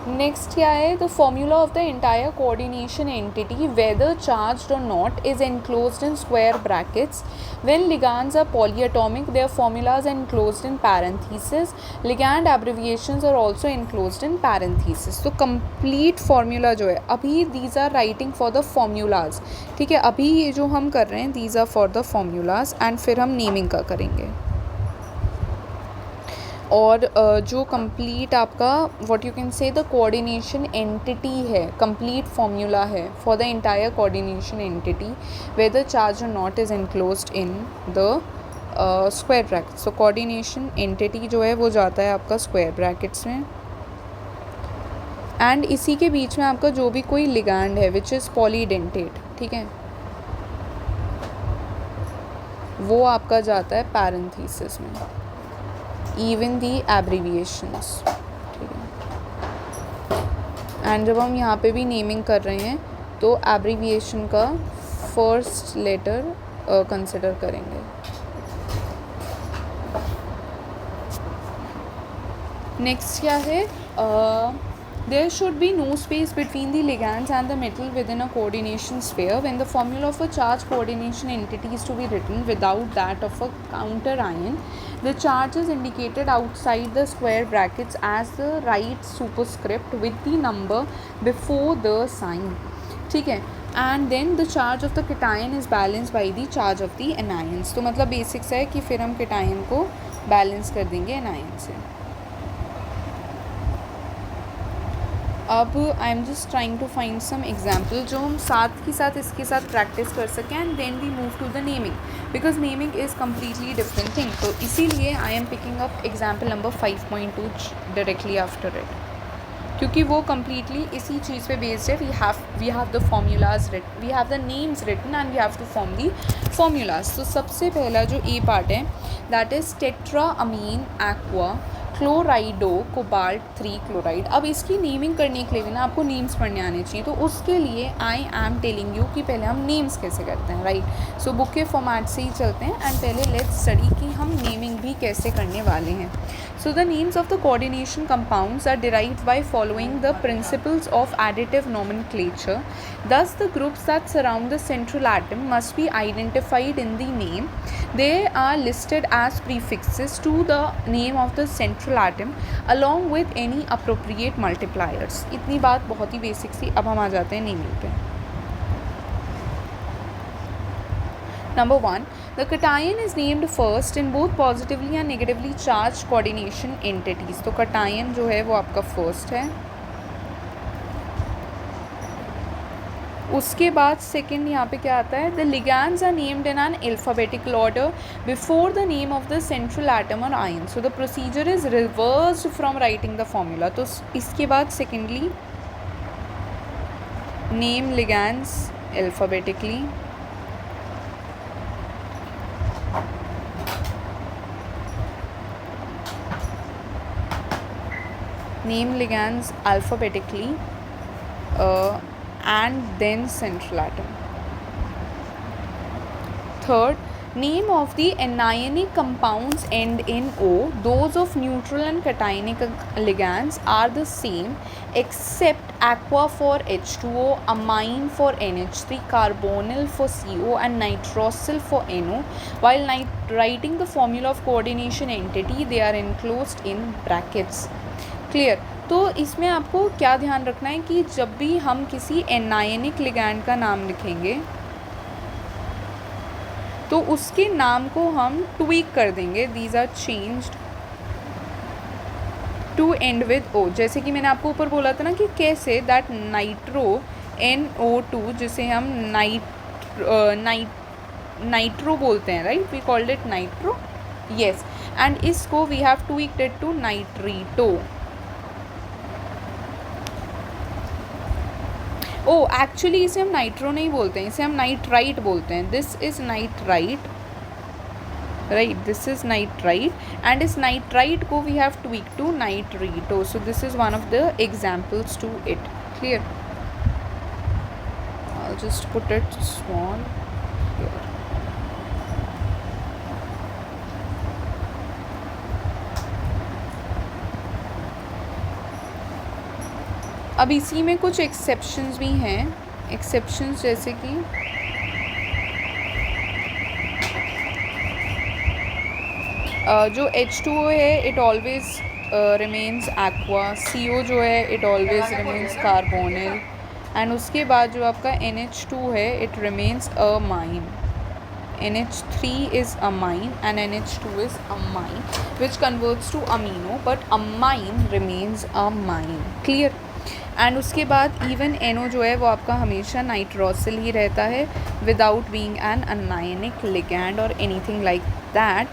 नेक्स्ट क्या है, the formula of the entire coordination entity whether charged और not is enclosed in square brackets. When ligands are polyatomic, their formulas are enclosed in parentheses. Ligand abbreviations are also enclosed in parentheses. तो complete formula जो है अभी these are writing for the formulas. ठीक है, अभी ये जो हम कर रहे हैं these are for the formulas and फिर हम naming का करेंगे. और जो कंप्लीट आपका what you can say the coordination entity है, कंप्लीट फॉर्मूला है for the entire coordination entity whether charge और not is enclosed in the square brackets. So coordination entity जो है वो जाता है आपका स्क्वायर ब्रैकेट्स में. एंड इसी के बीच में आपका जो भी कोई लिगैंड है विच इज़ पॉलीडेंटेट, ठीक है, वो आपका जाता है पैरेंथेसिस में. even the abbreviations, ठीक है. एंड जब हम यहाँ पे भी नेमिंग कर रहे हैं तो एब्रीविएशन का फर्स्ट लेटर कंसिडर करेंगे. नेक्स्ट क्या है, there should be no space between the ligands and the metal within a coordination sphere. When the formula of a charge coordination entity is to be written without that of a counter ion, the charge is indicated outside the square brackets as the right superscript with the number before the sign. ठीक है. And then the charge of the cation is balanced by the charge of the anions. तो मतलब basics है कि फिर हम cation को balance कर देंगे anion से. अब I am just trying to find some example जो हम साथ ही साथ इसके साथ प्रैक्टिस कर सकें and then we move to the naming, because naming is completely different thing. तो इसीलिए I am picking up example number 5.2 directly after it, क्योंकि वो कम्प्लीटली इसी चीज़ पे बेस्ड है. We have the formulas written, we have the names written and we have to form the formulas. तो सबसे पहला जो ए पार्ट है that is tetra amine aqua chlorido cobalt 3 chloride. अब इसकी नेमिंग करने के लिए ना आपको नेम्स पढ़ने आने चाहिए. तो उसके लिए आई एम टेलिंग यू कि पहले हम नेम्स कैसे करते हैं, राइट. सो बुक के फॉर्मेट से ही चलते हैं एंड पहले लेट्स स्टडी कि हम नेमिंग भी कैसे करने वाले हैं. So the names of the coordination compounds are derived by following the principles of additive nomenclature. Thus, the groups that surround the central atom must be identified in the name. They are listed as prefixes to the name of the central atom along with any appropriate multipliers. इतनी बात बहुत ही basic थी. अब हम आ जाते हैं naming पे. Number 1, the cation is named first in both positively and negatively charged coordination entities. तो cation जो है वो आपका फर्स्ट है. उसके बाद सेकेंड यहाँ पे क्या आता है, the ligands are named in an alphabetical order before the name of the central atom or ion. So the procedure is reversed from writing the formula. तो इसके बाद secondly name ligands alphabetically. Name ligands alphabetically and then central atom. Third, name of the anionic compounds end in O. Those of neutral and cationic ligands are the same except aqua for H2O, amine for NH3, carbonyl for CO and nitrosyl for NO. While writing the formula of coordination entity, they are enclosed in brackets. Clear. तो इसमें आपको क्या ध्यान रखना है कि जब भी हम किसी एनायनिक लिगैंड का नाम लिखेंगे तो उसके नाम को हम ट्वीक कर देंगे. These are changed to end with O. जैसे कि मैंने आपको ऊपर बोला था ना कि कैसे दैट नाइट्रो NO2 जिसे हम नाइट्रो बोलते हैं, right, we called it nitro, yes, and इसको we have tweaked it to nitrito. Actually इसे हम नाइट्रो नहीं बोलते हैं, इसे हम नाइट्राइट बोलते हैं. This is nitrite right? This is nitrite, and is nitrite को we have tweaked to nitrito. So this is one of the examples to it. Clear? I'll just put it small here. अब इसी में कुछ exceptions भी हैं. Exceptions जैसे कि जो H2O है it always remains aqua. CO जो है it always remains carbonyl. And उसके बाद जो आपका NH2 है it remains amine. NH3 is amine and NH2 is amine which converts to amino, but amine remains amine. Clear? And उसके बाद even NO जो है वो आपका हमेशा नाइट्रोसिल ही रहता है without being an anionic ligand और anything like that.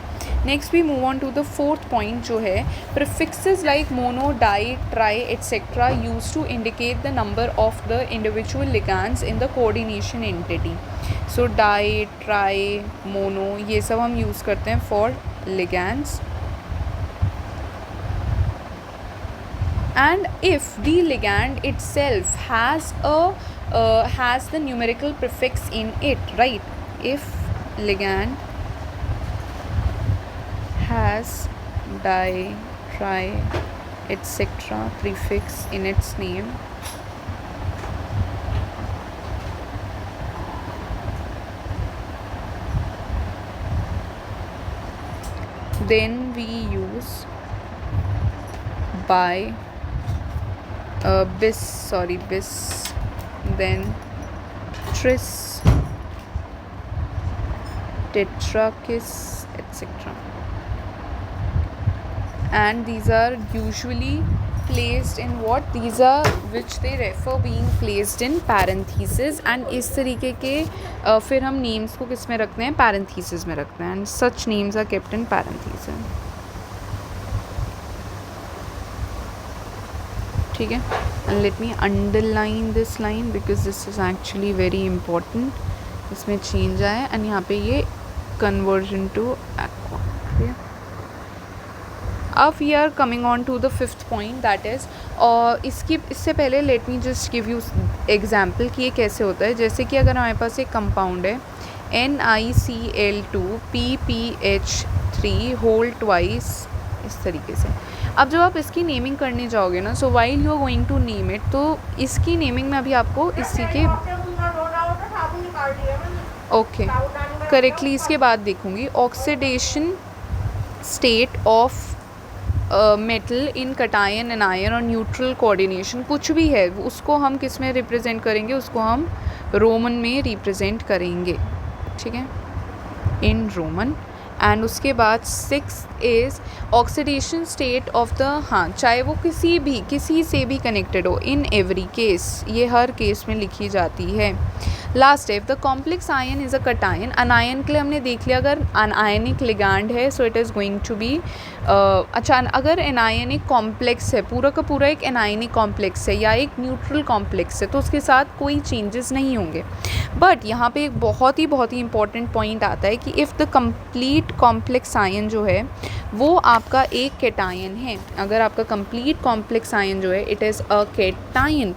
Next we move on to the fourth point जो है prefixes like mono, di, tri etcetera use to indicate the number of the individual ligands in the coordination entity. So di, tri, mono ये सब हम use करते हैं for ligands. And if the ligand itself has the numerical prefix in it, right? If ligand has di, tri, etc. prefix in its name, then we use bi, bis, then tris, tetrakis, etc. And these are usually placed in what? These are which they refer being placed in parentheses. and इस तरीके के फिर हम names को किस में रखते हैं? parentheses में रखते हैं. and such names are kept in parentheses. ठीक है. and let me underline this line because this is actually very important. इसमें change आया and यहाँ पे ये conversion to aqua. ठीक है. अब we are coming on to the fifth point, that is इससे पहले let me just give you example कि ये कैसे होता है. जैसे कि अगर हमारे पास एक कंपाउंड है NiCl2 PPH3 होल ट्वाइस इस तरीके से. अब जब आप इसकी नेमिंग करने जाओगे ना, so while you are going to name it, तो इसकी नेमिंग में अभी आपको इसी के ओके करेक्टली इसके बाद देखूँगी. Oxidation state of metal in cation, anion और न्यूट्रल कोऑर्डिनेशन कुछ भी है उसको हम किस में रिप्रेजेंट करेंगे? उसको हम रोमन में रिप्रेजेंट करेंगे. ठीक है, इन रोमन. एंड उसके बाद 6 is oxidation state of the, हाँ चाहे वो किसी से भी कनेक्टेड हो, इन एवरी केस, ये हर केस में लिखी जाती है. Last step, the complex ion is a cation. Anion के लिए हमने देख लिया अगर अनायनिक लिगैंड है so it is going to be अच्छा. अगर एनायनिक कॉम्प्लेक्स है, पूरा का पूरा एक एनायनिक कॉम्प्लेक्स है या एक न्यूट्रल कॉम्प्लेक्स है, तो उसके साथ कोई चेंजेस नहीं होंगे. बट यहाँ पे एक बहुत ही इंपॉर्टेंट पॉइंट आता है कि if the complete complex ion जो है वो आपका एक केटायन है, अगर आपका कंप्लीट कॉम्प्लेक्स आयन जो है इट इज़ अ केटायन,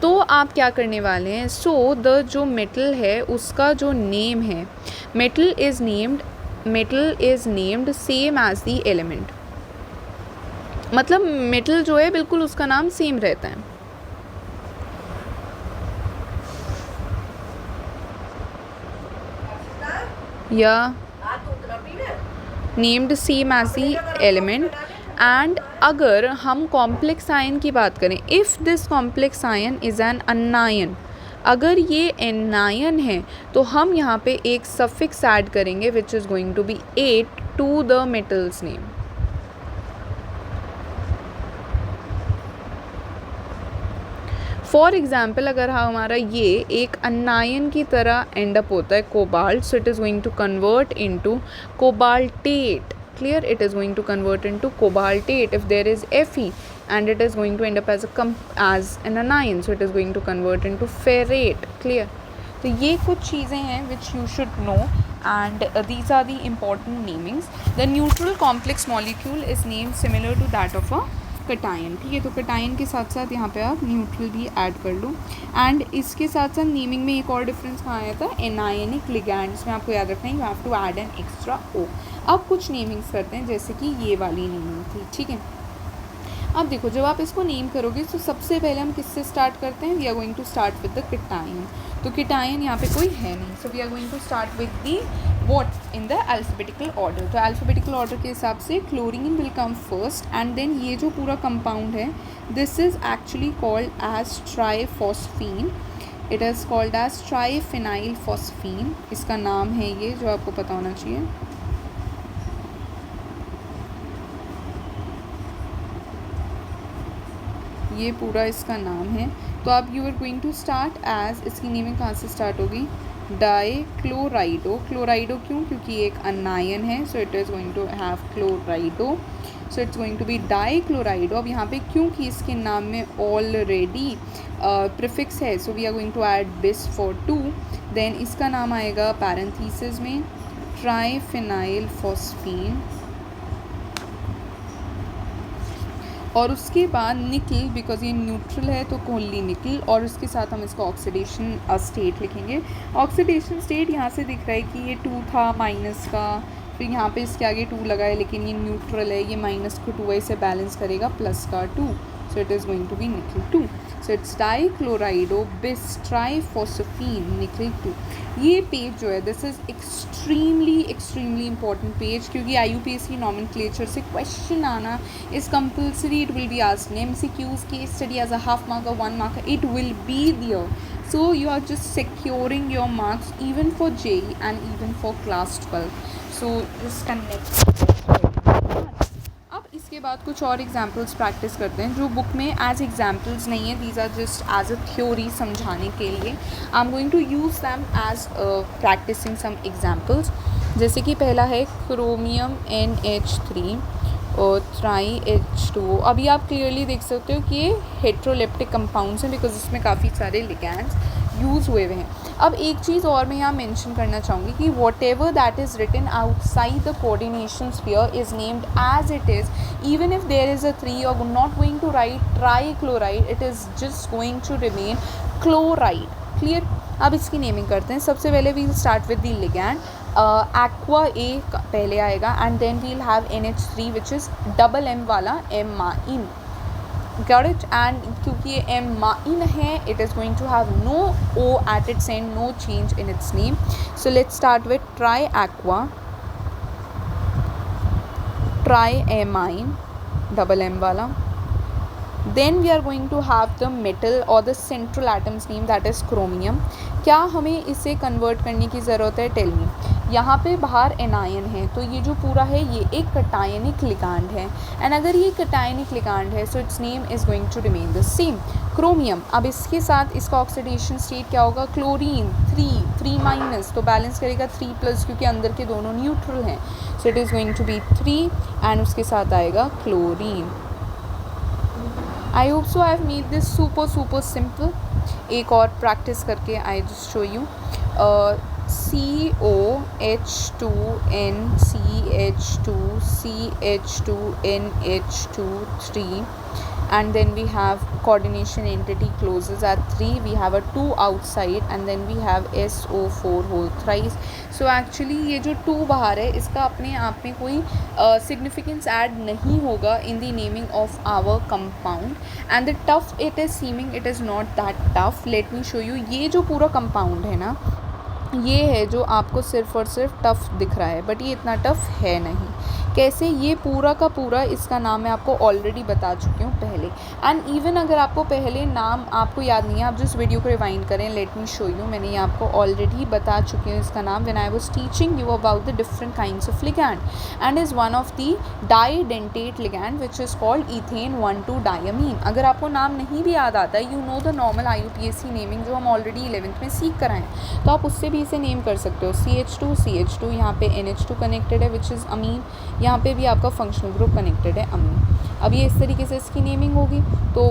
तो आप क्या करने वाले हैं? सो द जो मेटल है उसका जो नेम है, metal is named same as the element. मतलब मेटल जो है बिल्कुल उसका नाम सेम रहता है. या named same as the element. And अगर हम कॉम्प्लेक्स आयन की बात करें, if this complex ion is an anion, अगर ये एनायन है तो हम यहाँ पे एक सफिक्स ऐड करेंगे which is going to be 8 to the metals name. For example अगर हमारा ये एक अनायन की तरह एंडअप होता है cobalt, so it is going to convert into cobaltate. Clear? It is going to convert into cobaltate. If there is Fe, and it is going to end up as an anion, so it is going to convert into ferrate. Clear? तो ये कुछ चीज़ें हैं which you should no and these are the important namings. The neutral complex molecule is named similar to that of a cation. ठीक है, तो cation के साथ साथ यहाँ पे आप न्यूट्रल भी ऐड कर लो. एंड इसके साथ साथ नेमिंग में एक और डिफरेंस कहाँ आया था, एनायनिक लिगैंड्स में आपको याद रखना है, you have to add an extra O. अब कुछ नेमिंग्स करते हैं, जैसे कि ये वाली नेमिंग थी. ठीक है, अब देखो जब आप इसको नेम करोगे तो सबसे पहले हम किससे स्टार्ट करते हैं, we are going to start with the cation. तो कीटायन यहाँ पे कोई है नहीं, so we are going to start with the what in the alphabetical order. तो अल्फ़ाबेटिकल ऑर्डर के हिसाब से chlorine will come first and then ये जो पूरा कंपाउंड है this is actually called as triphosphine. It is called as triphenyl phosphine. इसका नाम है ये, जो आपको पता होना चाहिए. ये पूरा इसका नाम है. तो अब you are going to start as, इसकी नेमिंग कहाँ से स्टार्ट होगी, डाईक्लोराइडो. क्लोराइडो क्यों, क्योंकि एक अनायन है, so it is going to have chlorido. So it's going to be dichlorido. अब यहाँ पे क्योंकि इसके नाम में ऑलरेडी प्रीफिक्स है, so we are going to add bis for 2. Then इसका नाम आएगा पैरेंथीसिस में ट्राइफिनाइल फॉस्फीन. और उसके बाद निकल, बिकॉज ये न्यूट्रल है तो ओनली निकल. और उसके साथ हम इसका ऑक्सीडेशन स्टेट लिखेंगे. ऑक्सीडेशन स्टेट यहाँ से दिख रहा है कि ये 2 था माइनस का, फिर यहाँ पे इसके आगे 2 लगा है, लेकिन ये न्यूट्रल है, ये माइनस को 2 से बैलेंस करेगा प्लस का 2. So it is going to be nickel 2. So it's डाईक्लोराइडो बिस ट्राइफॉस्फीन निकल 2. ये पेज जो है this is extremely important page, क्योंकि IUPAC नॉमेनक्लेचर से क्वेश्चन आना is compulsory. It will be asked in MCQs, case study as a half mark और 1 mark, it will be there. So you are just securing your marks even for JEE and even for class 12. So just connect. अब इसके बाद कुछ और examples practice करते हैं जो book में एज एग्जाम्पल्स नहीं है. These are just as a theory समझाने के लिए. I am going to use them as practicing some examples. जैसे कि पहला है क्रोमियम NH3 और TriH2. अभी आप क्लियरली देख सकते हो कि ये हेट्रोलेप्टिक कंपाउंड्स हैं, बिकॉज इसमें काफ़ी सारे लिगैंड्स यूज़ हुए हैं. अब एक चीज़ और मैं यहाँ मेंशन करना चाहूँगी कि whatever that is written outside the coordination sphere is named as it is. Even if there is a 3, you are not going to write trichloride, it is just going to remain chloride. Clear. अब इसकी naming करते हैं. सबसे पहले we will start with the ligand. Aqua A पहले आएगा and then we'll have NH3 which is double M वाला amine. Got it. And क्योंकि ये एमाइन है, it is going to have no O at its end, no change in its name. So let's start with tri aqua, tri amine double M वाला. Then we are going to have the metal or the central atoms name, that is chromium. क्या हमें इसे convert करने की ज़रूरत है, tell me. यहाँ पे बाहर एनायन है, तो ये जो पूरा है ये एक कटायनिक लिगांड है. एंड अगर ये कटायनिक लिगांड है so its name is going to remain the same, chromium. अब इसके साथ इसका ऑक्सीडेशन स्टेट क्या होगा, क्लोरीन 3 माइनस, तो बैलेंस करेगा 3 प्लस, क्योंकि अंदर के दोनों न्यूट्रल हैं. So it is going to be 3 and उसके साथ आएगा chlorine. I hope so I have made this super simple. एक और प्रैक्टिस करके I just show you. COH2N CH2 CH2NH2 and then we have coordination entity closes at 3, we have a 2 outside and then we have SO4 whole thrice. So actually ये जो 2 बाहर है इसका अपने आप में कोई significance ऐड नहीं होगा in the naming of our compound. and the tough it is seeming, it is not that tough. let me show you. ये जो पूरा compound है ना, ये है जो आपको सिर्फ और सिर्फ टफ़ दिख रहा है, बट ये इतना टफ़ है नहीं. कैसे, ये पूरा का पूरा इसका नाम मैं आपको ऑलरेडी बता चुकी हूँ पहले. एंड इवन अगर आपको पहले नाम आपको याद नहीं है, आप जिस वीडियो को रिवाइंड करें, लेट मी शो यू. मैंने ये आपको ऑलरेडी बता चुकी हूँ इसका नाम when I was teaching you about the different kinds of ligand. And is one of the bidentate ligand which is called ethane one two diamine. अगर आपको नाम नहीं भी याद आता है, you know the normal IUPAC naming जो हम ऑलरेडी 11th में सीख कर आए हैं, तो आप उससे भी इसे नेम कर सकते हो. CH2 यहाँ पे NH2 कनेक्टेड है विच इज़ अमीन, यहाँ पे भी आपका फंक्शनल ग्रुप कनेक्टेड है अमीन. अब ये इस तरीके से इसकी नेमिंग होगी. तो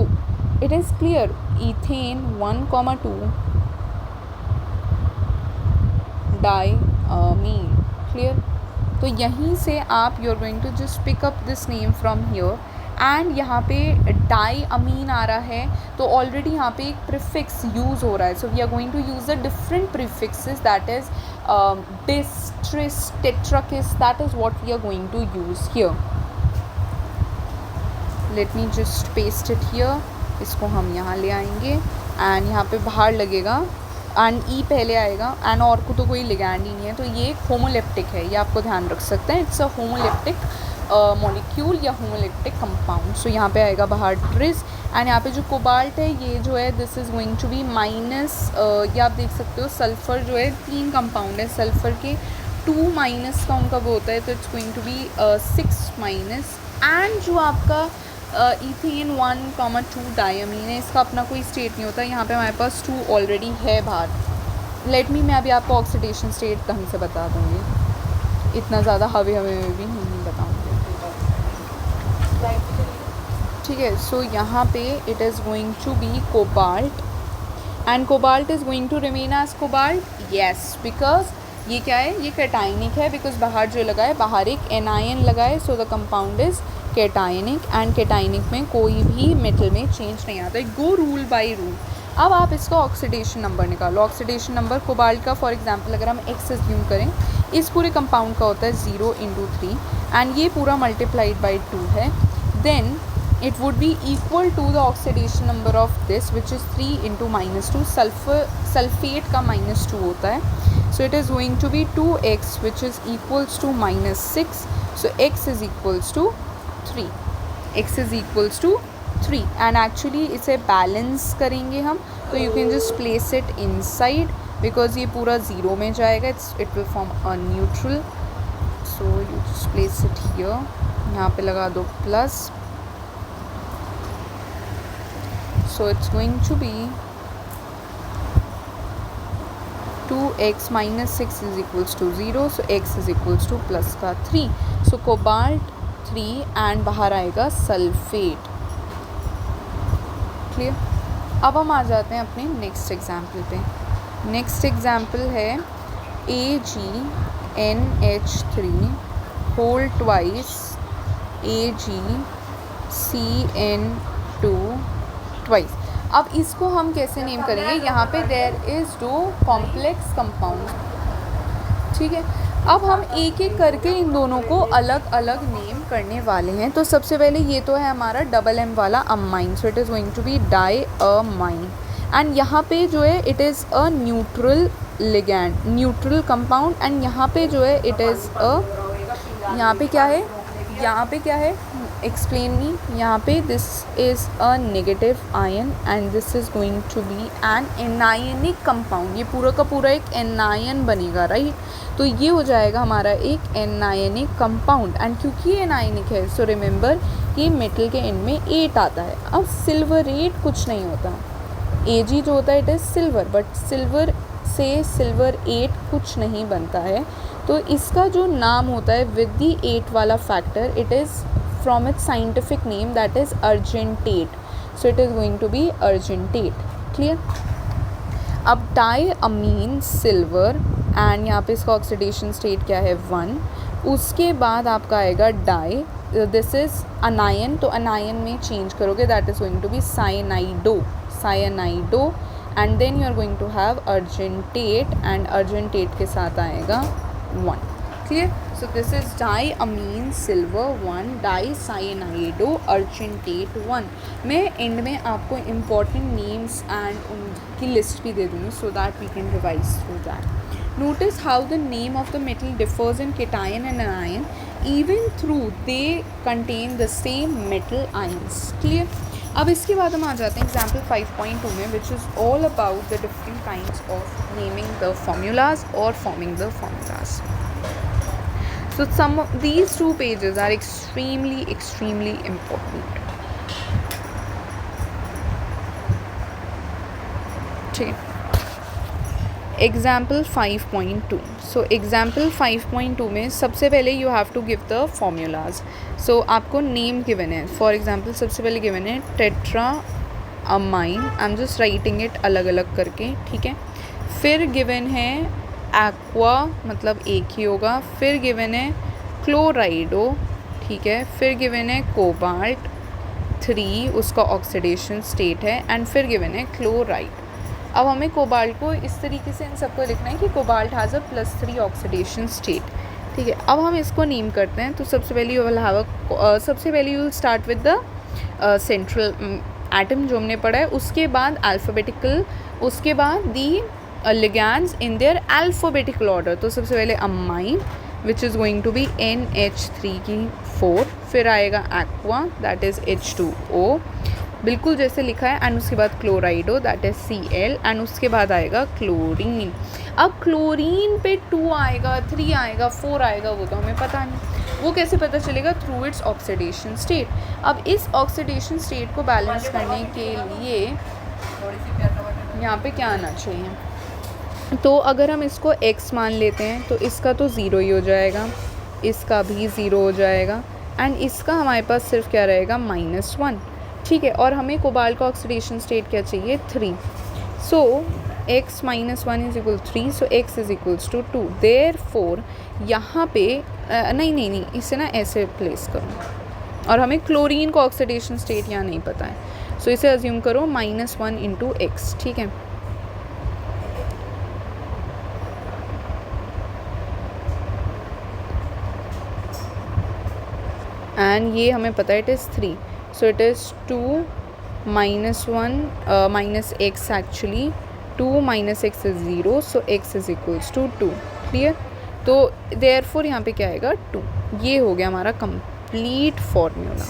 it is clear, ethane 1,2 diamine. Clear? तो यहीं से आप you are going to just pick up this name from here and यहाँ पे डायमीन आ रहा है तो ऑलरेडी यहाँ पे एक प्रीफिक्स यूज़ हो रहा है, so we are going to use the different prefixes, that is bis, tris, tetrakis, that is what we are going to use here. Let me just paste it here. इसको हम यहाँ ले आएंगे and यहाँ पे बाहर लगेगा एंड ई पहले आएगा एंड और को तो कोई लिगैंड ही नहीं है, तो ये एक होमोलेप्टिक है, ये आपको ध्यान रख सकते हैं। इट्स अ होमोलेप्टिक मॉलिक्यूल या होमोलेप्टिक कंपाउंड। सो यहाँ पे आएगा बाहर ट्रिस एंड यहाँ पे जो कोबाल्ट है ये जो है this is going to be minus, ये आप देख सकते हो सल्फ़र जो है 3 कंपाउंड है, सल्फ़र के 2 माइनस का उनका वो होता है, तो it's going to be 6 minus and जो आपका इथेन 1,2 डायमीन है, इसका अपना कोई स्टेट नहीं होता, यहाँ पे हमारे पास 2 ऑलरेडी है बाहर। लेट मी, मैं अभी आपको ऑक्सीडेशन स्टेट ढंग से बता दूँगी, इतना ज़्यादा हवे में भी नहीं बताऊँगी। ठीक है, सो यहाँ पे it is going to be cobalt and cobalt is going to remain as cobalt, yes, because ये क्या है, ये कैटायनिक है, बिकॉज बाहर जो लगा है, बाहर एक एनायन लगा है, so the compound is cationic and cationic में कोई भी मेटल में चेंज नहीं आता है। गो रूल बाय रूल। अब आप इसका ऑक्सीडेशन नंबर निकालो। ऑक्सीडेशन नंबर कोबाल्ट का फॉर एग्जांपल अगर हम x एज्यूम करें, इस पूरे कंपाउंड का होता है 0 × 3 एंड ये पूरा मल्टीप्लाइड बाय 2 है, then it would be equal to the oxidation number of this which is 3 × -2, sulfate का -2 होता है, so it is going to be 2x which is equals to -6, so x is equals to 3, x is equals to 3 and actually इसे balance करेंगे हम, तो you can just place it inside because ये पूरा 0 में जाएगा, it will form a neutral, so you just place it here, यहाँ पे लगा दो plus, so it's going to be 2x - 6 is equals to 0, so x is equals to plus का 3, so cobalt 3 and बाहर आएगा सल्फेट। क्लियर? अब हम आ जाते हैं अपने नेक्स्ट एग्जाम्पल पे। नेक्स्ट एग्जाम्पल है AgNH3 whole twice AgCN2 twice. अब इसको हम कैसे नेम करेंगे, यहाँ पे देयर इज़ 2 कॉम्प्लेक्स कंपाउंड। ठीक है, अब हम एक एक करके इन दोनों को अलग अलग नेम करने वाले हैं। तो सबसे पहले ये तो है हमारा डबल एम वाला amine, so it is going to be diamine and यहाँ पे जो है it is a neutral ligand, neutral compound and यहाँ पे जो है इट इज़ अ, यहाँ पे क्या है, यहाँ पे क्या है, एक्सप्लेन मी, यहाँ पे this is a negative ion and this is going to be an anionic compound, ये पूरा का पूरा एक एनायन बनेगा, राइट? तो ये हो जाएगा हमारा एक एनायनिक कंपाउंड एंड क्योंकि ये एनायनिक है, सो रिमेंबर कि मेटल के एंड में 8 आता है। अब सिल्वरेट कुछ नहीं होता, Ag जो होता है it is silver, but silver से सिल्वर 8 कुछ नहीं बनता है, तो इसका जो नाम होता है विद दी 8 वाला factor, it is from its scientific name, that is argentate, so it is going to be argentate. clear? अब डायअमीन सिल्वर एंड यहाँ पे इसका ऑक्सीडेशन स्टेट क्या है 1, उसके बाद आपका आएगा डाई, दिस इज़ अनायन, तो अनायन में चेंज करोगे that is going to be cyanido and then you are going to have argentate and argentate के साथ आएगा 1। Clear? So this is diammine silver 1, dicyanido argentate 1। मैं एंड में आपको इम्पॉर्टेंट नेम्स एंड उनकी लिस्ट भी दे दूँगी so that we can revise through that. Notice how the name of the metal differs in cation and anion even through they contain the same metal ions. Clear? अब इसके बाद हम आ जाते हैं एग्जाम्पल 5.2 में, which is all about the different kinds of naming the formulas और forming the formulas. So these 2 pages are extremely important. ठीक है, एग्जाम्पल 5.2। सो एग्जाम्पल 5.2 में सबसे पहले you have to give the formulas. So आपको name given है, for example सबसे पहले गिवन है tetra amine, I am just writing it अलग अलग करके, ठीक है। फिर गिवन है एक्वा मतलब एक ही होगा, फिर गिवन है क्लोराइडो, ठीक है, फिर गिवन है कोबाल्ट 3 उसका ऑक्सीडेशन स्टेट है, एंड फिर गिवन है क्लोराइड। अब हमें कोबाल्ट को इस तरीके से इन सबको लिखना है कि cobalt has a +3 oxidation state, ठीक है। अब हम इसको नेम करते हैं, तो सबसे पहले यू विल हैव सबसे पहले you will start with the central atom जो हमने पढ़ा है, उसके बाद अल्फ़ाबेटिकल, उसके बाद the ligands in their alphabetical order. तो सबसे पहले amine which is going to be NH3 फिर आएगा एक्वा दैट इज़ H2O, बिल्कुल जैसे लिखा है, एंड उसके बाद क्लोराइडो दैट इज़ Cl, एंड उसके बाद आएगा क्लोरीन। अब क्लोरीन पे 2 आएगा, 3 आएगा, 4 आएगा, वो तो हमें पता नहीं, वो कैसे पता चलेगा? Through its oxidation state. अब इस ऑक्सीडेशन स्टेट को बैलेंस करने के लिए यहाँ पे क्या आना चाहिए? तो अगर हम इसको x मान लेते हैं तो इसका तो 0 ही हो जाएगा, इसका भी 0 हो जाएगा, एंड इसका हमारे पास सिर्फ क्या रहेगा? -1, ठीक है। और हमें कोबाल्ट का ऑक्सीडेशन स्टेट क्या चाहिए? 3। सो x - 1 = 3, सो x = 2। देयरफॉर यहाँ पे नहीं, इसे ना ऐसे प्लेस करो, और हमें क्लोरीन का ऑक्सीडेशन स्टेट यहाँ नहीं पता है, सो इसे अज्यूम करो -1 × x, ठीक है। एंड ये हमें पता है it is 3, so it is 2 - 1 - x actually 2 - x is 0, so x = 2, clear. तो देयरफॉर यहाँ पे क्या आएगा? 2। ये हो गया हमारा complete formula.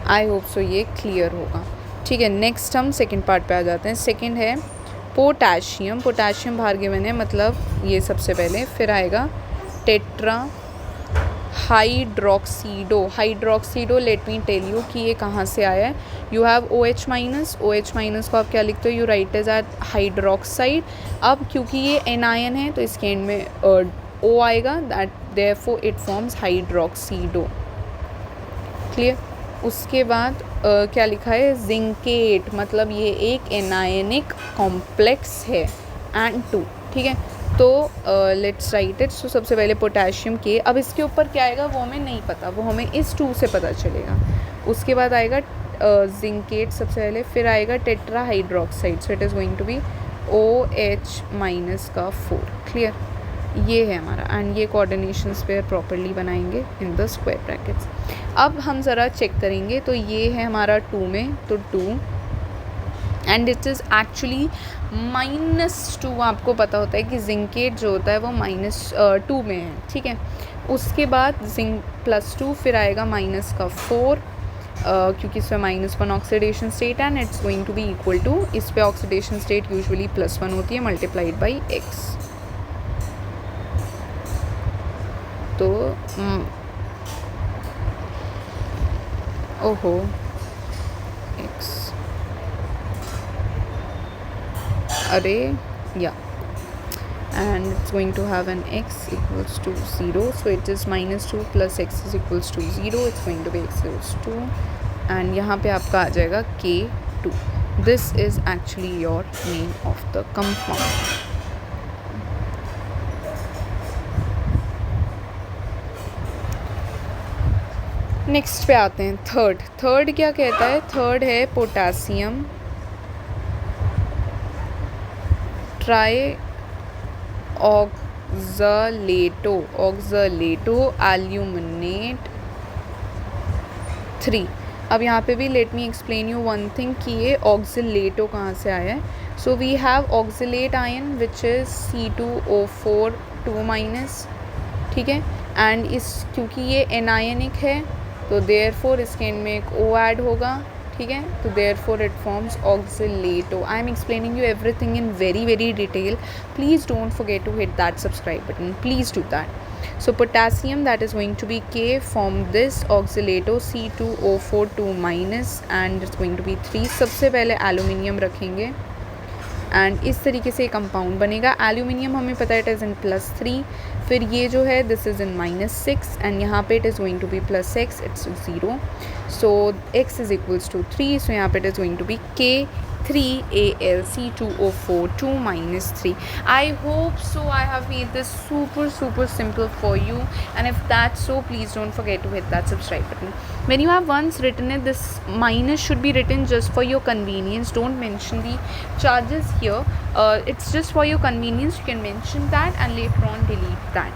I hope so ये क्लियर होगा, ठीक है। नेक्स्ट हम सेकंड पार्ट पे आ जाते हैं। सेकंड है पोटाशियम। पोटाशियम बाहर गिवन है, मतलब ये सबसे पहले, फिर आएगा tetra hydroxido. Let me tell you कि ये कहाँ से आया है। यू हैव OH- को आप क्या लिखते हो? You write as ate hydroxide. अब क्योंकि ये एनायन है तो इसके एंड में O आएगा, that therefore it forms hydroxido, clear. उसके बाद क्या लिखा है? जिंकेट, मतलब ये एक एनायनिक कॉम्प्लेक्स है, एंड 2, ठीक है। तो लेट्स राइट इट। सो सबसे पहले पोटेशियम के, अब इसके ऊपर क्या आएगा वो हमें नहीं पता, वो हमें इस 2 से पता चलेगा। उसके बाद आएगा जिंकेट सबसे पहले, फिर आएगा tetra hydroxide, so it is going to be OH- का 4, क्लियर। ये है हमारा, एंड ये कोऑर्डिनेशन पेयर प्रॉपरली बनाएंगे इन द स्क्वायर ब्रैकेट्स। अब हम ज़रा चेक करेंगे, तो ये है हमारा 2 में, तो 2 एंड इट इज़ एक्चुअली -2। आपको पता होता है कि जिंकेट जो होता है वो -2 में है, ठीक है। उसके बाद जिंक +2, फिर आएगा -4, क्योंकि इसमें -1 oxidation state and it's going to be equal to, इस पे ऑक्सीडेशन स्टेट यूजुअली +1 होती है मल्टीप्लाइड बाई x। तो ओहो x, अरे या, and it's going to have an x equals to 0, so it is -2 plus x is equals to 0, it's going to be x equals 2, and यहाँ पे आपका आ जाएगा K2. This is actually your name of the compound. Next पे आते हैं third क्या कहता है? थर्ड है पोटासियम ऑक्ज़लेटो एल्यूमिनेट 3। अब यहाँ पे भी let me explain you one thing कि ये ऑक्ज़लेटो कहाँ से आया है। So we have oxalate ion which is C2O4 2-, ठीक है। एंड इस क्योंकि ये एनायनिक है तो देयरफॉर इसके एंड में एक O ऐड होगा, ठीक है। तो therefore it forms oxalato. I am explaining you everything in very detail, please don't forget to hit that subscribe button, please do that. So potassium that is going to be K from this oxalato C2O4 2- and it's going to be 3। सबसे पहले aluminium रखेंगे and इस तरीके से compound बनेगा। Aluminium हमें पता है इट इज़ इन +3, फिर ये जो है दिस इज़ इन -6 एंड यहाँ पे it is going to be +x, it's 0, so x is equals to 3, so यहाँ पे it is going to be K 3AlC2O4 2 minus 3. I hope so I have made this super simple for you, and if that's so, please don't forget to hit that subscribe button. When you have once written it, this minus should be written just for your convenience. Don't mention the charges here. It's just for your convenience. You can mention that and later on delete that.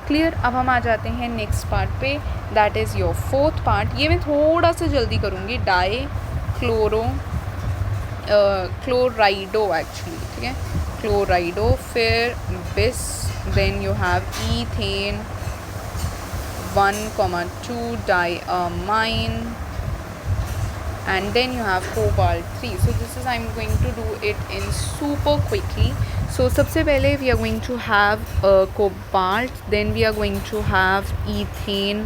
Clear. अब हम आ जाते हैं next part पे, that is your fourth part. ये मैं थोड़ा सा जल्दी करूँगी. क्लोराइडो एक्चुअली, ठीक है, क्लोराइडो, फिर bis, then you have ethane 1,2 diamine, and then you have cobalt 3. So this is, I'm going to do it in super quickly. So सबसे पहले we are going to have cobalt, then we are going to have ethane,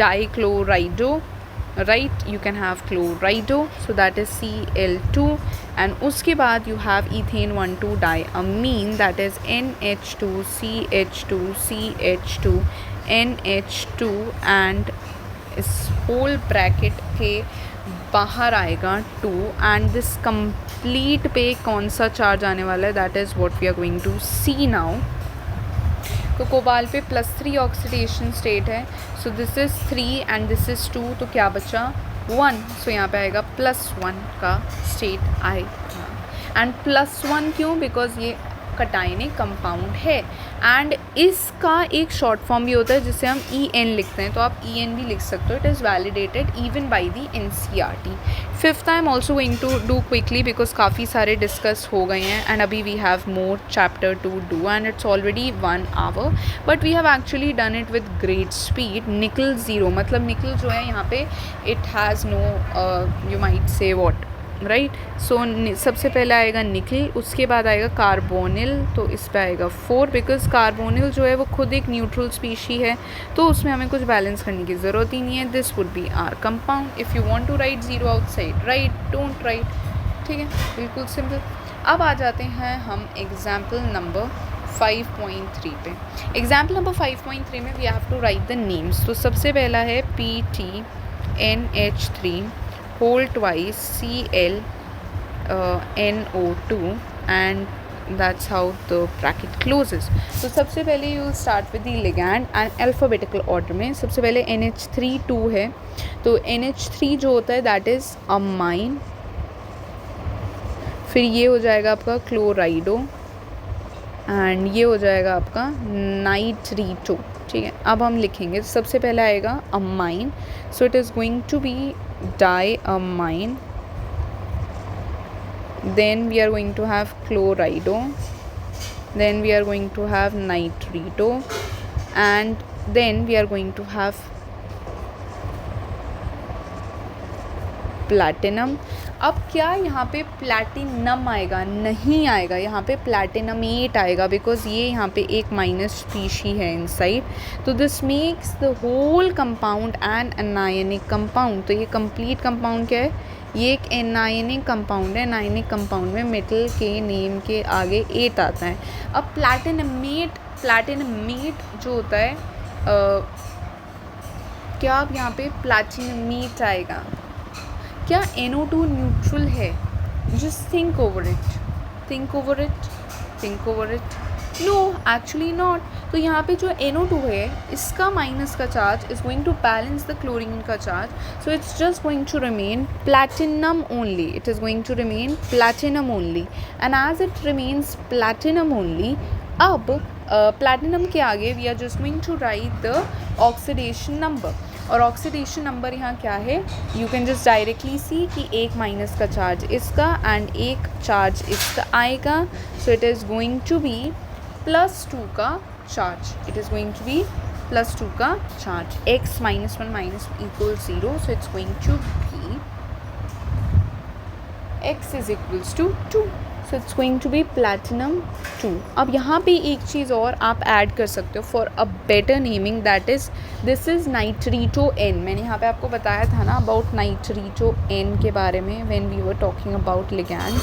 dichlorido, right? You can have chlorido, so that is Cl2, and उसके बाद you have ethane 1,2 diamine, that is NH2 CH2 CH2 NH2, and इस whole bracket के बाहर आएगा 2, and this complete पे कौन सा charge आने वाला है, that is what we are going to see now. तो कोबाल पे +3 ऑक्सीडेशन स्टेट है, so this is 3 and this is 2, तो क्या बचा 1. सो यहाँ पे आएगा +1 का स्टेट आएगा. एंड +1 क्यों? बिकॉज ये कटायनिक कंपाउंड है, एंड इसका एक शॉर्ट फॉर्म भी होता है जिसे हम EN लिखते हैं, तो आप EN भी लिख सकते हो. It is validated even by the NCERT. Fifth I am also going to do quickly because काफ़ी सारे डिस्कस हो गए हैं, एंड अभी we have more chapter to do, and it's already 1 hour, but we have actually done it with great speed. Nickel 0, मतलब nickel जो है यहाँ पे it has no, you might say what, right. So सबसे पहले आएगा निकल, उसके बाद आएगा कार्बोनिल, तो इस पर आएगा 4, बिकॉज कार्बोनिल जो है वो खुद एक न्यूट्रल स्पीशी है, तो उसमें हमें कुछ बैलेंस करने की ज़रूरत ही नहीं है. This would be our compound. If you want to write 0 outside, right, don't write, ठीक है, बिल्कुल सिंपल. अब आ जाते हैं हम एग्जाम्पल नंबर 5.3 पे. एग्जाम्पल नंबर 5.3 में we have to write the names. तो सबसे पहला है PTNH3 whole twice Cl NO2, and that's how the bracket closes. तो सबसे पहले you will start with the ligand and alphabetical order में. सबसे पहले NH3 2 है, तो NH3 जो होता है that is amine, फिर ये हो जाएगा आपका क्लोराइडो, एंड ये हो जाएगा आपका नाइट्रीटो, ठीक है. अब हम लिखेंगे, सबसे पहले आएगा amine, so it is going to be diamine, then we are going to have chlorido, then we are going to have nitrito, and then we are going to have platinum. अब क्या यहाँ पे प्लैटिनम आएगा? नहीं आएगा, यहाँ पे प्लैटिनमेट आएगा, बिकॉज ये यहाँ पे एक माइनस स्पीशी है इनसाइड. तो this makes the whole compound an anionic compound. तो ये कंप्लीट कंपाउंड क्या है? ये एक एनायनिक कंपाउंड है. एनायनिक कंपाउंड में मेटल के नेम के आगे 8 आता है. अब प्लैटिनमेट जो होता है, क्या अब यहाँ पे प्लैटिनमेट आएगा? क्या NO2 न्यूट्रल है? Just think over it. No, actually not. तो यहाँ पे जो NO2 है, इसका माइनस का charge is going to balance the chlorine का charge, so it's just going to remain platinum only. It is going to remain platinum only, and as it remains platinum only, अब platinum के आगे we are just going to write the oxidation number. और oxidation number यहाँ क्या है? You can just directly सी कि एक minus का चार्ज इसका एंड एक चार्ज इसका आएगा, so it is going to be +2 का charge. It is going to be +2 का charge. x - 1 - 0, so it's going to be x is equals to 2. So it's going to be platinum 2. अब यहाँ पे एक चीज़ और आप ऐड कर सकते हो for a better naming, that is this is nitrito N. मैंने यहाँ पे आपको बताया था ना अबाउट नाइट्रीटो N के बारे में when we were talking about ligands.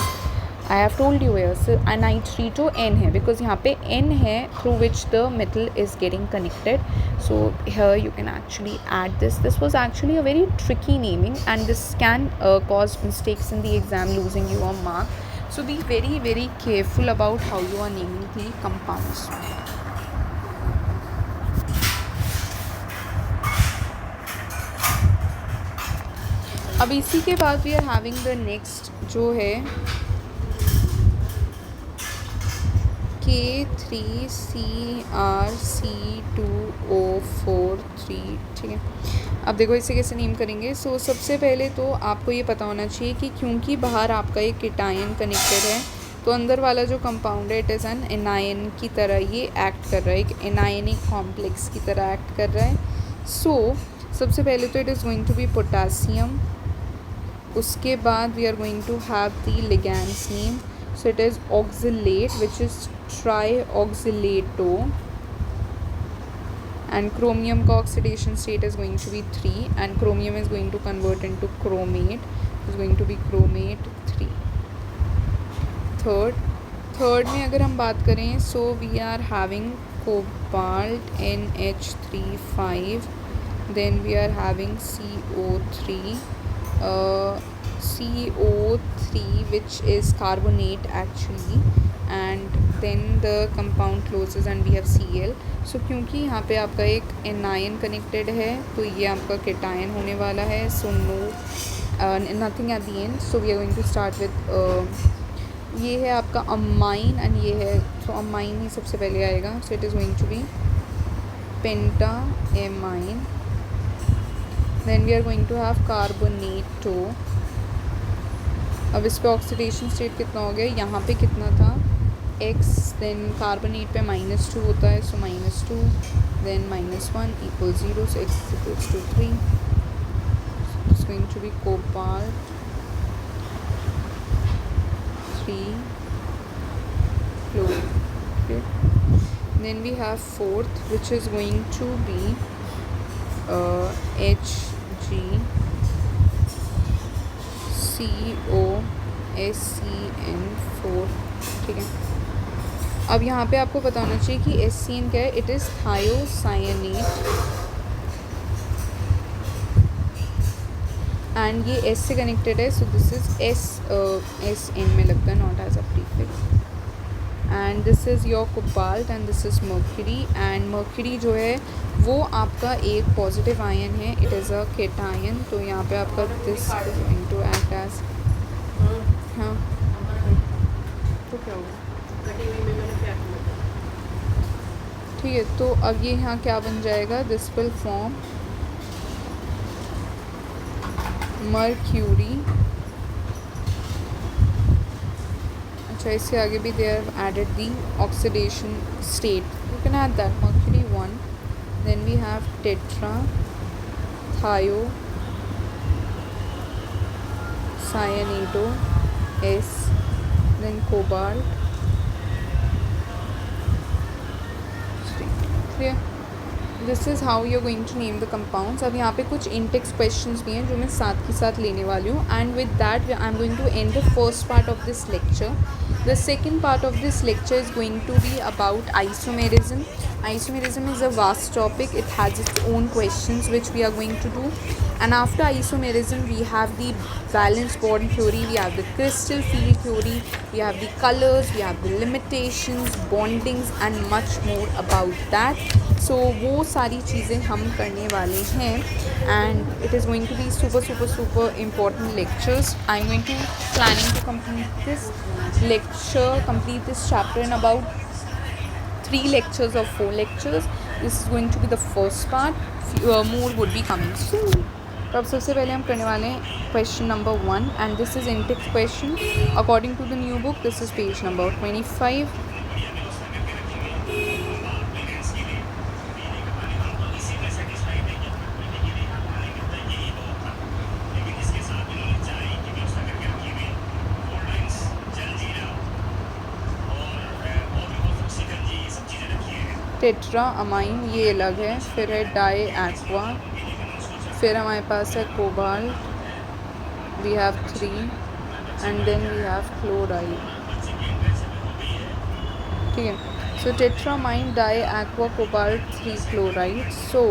I have told you here nitrito N है बिकॉज यहाँ पे एन है through which the metal is getting connected. So here you can actually add this was actually a very tricky naming and this can cause mistakes in the exam losing your mark. So be very very careful about how you are naming the compounds. अब इसी के बाद we are having the next जो है K3CrC2O43. ठीक है, अब देखो इसे कैसे नेम करेंगे. सो सबसे पहले तो आपको ये पता होना चाहिए कि क्योंकि बाहर आपका एक कीटायन कनेक्टेड है तो अंदर वाला जो कंपाउंड है इट इज़ एन एनायन की तरह ये एक्ट कर रहा है, एक एनायनिक कॉम्प्लेक्स की तरह एक्ट कर रहा है. सो सबसे पहले तो it is going to be potassium. उसके बाद we are going to have the ligands name. So it is oxalate which is trioxalato. And chromium का oxidation state is going to be 3 and chromium is going to convert into chromate, is going to be chromate 3. third में अगर हम बात करें so we are having cobalt NH35, then we are having CO3 which is carbonate actually, and then the compound closes and we have Cl. So क्योंकि यहाँ पे आपका एक एनायन कनेक्टेड है तो ये आपका केटायन होने वाला है. So no nothing at the end. So we are going to start with ये है आपका अमाइन एंड ये है. सो अमाइन ही सबसे पहले आएगा. So it is going to be penta amine. Then we are going to have carbonato. अब इस पे ऑक्सीडेशन स्टेट कितना हो गया, यहाँ पे कितना था x, देन कार्बोनेट पे -2 होता है. So -2 then -1 equal 0. So x equals to 3. It's going to be cobalt 3 fluoride. Okay. Then we have fourth which is going to be HgCOSCN4. ठीक है, अब यहाँ पे आपको पता होना चाहिए कि SCN क्या है. इट इज़ थायोसायनेट एंड ये S से कनेक्टेड है. सो दिस इज़ SN में लगता है, not as a prefix. And this is your cobalt and this is mercury. And mercury जो है वो आपका एक पॉजिटिव आयन है, इट इज़ अ केटायन. तो यहाँ पे आपका this is going to act as हाँ तो क्या होगा ठीक है. तो अब ये यहाँ क्या बन जाएगा, दिस विल फॉर्म मर्क्यूरी. अच्छा, इसके आगे भी they have added the oxidation state. You can add that mercury 1. Then we have tetra thiocyanato S, then cobalt 3. clear? This is how you're going to name the compounds. अब यहाँ पे कुछ in-text questions भी हैं जो मैं साथ के साथ लेने वाली हूँ. And with that I'm going to end the first part of this lecture. The second part of this lecture is going to be about isomerism. Isomerism is a vast topic. It has its own questions which we are going to do. And after isomerism we have the valence bond theory, we have the crystal field theory, we have the colors, we have the limitations, bondings and much more about that. So वो सारी चीज़ें हम करने वाले हैं and it is going to be super important lectures. I'm going to planning to complete this chapter in about 3 lectures or 4 lectures. This is going to be the first part. More would be coming soon. तो अब सबसे पहले हम करने वाले हैं question number 1 and this is in-text question according to the new book. This is page number 25. Tetra amine ये अलग है, फिर है डाई एक्वा, फिर हमारे पास है cobalt, we have 3 and then we have chloride. ठीक है. So tetramine diaqua cobalt 3 chloride. So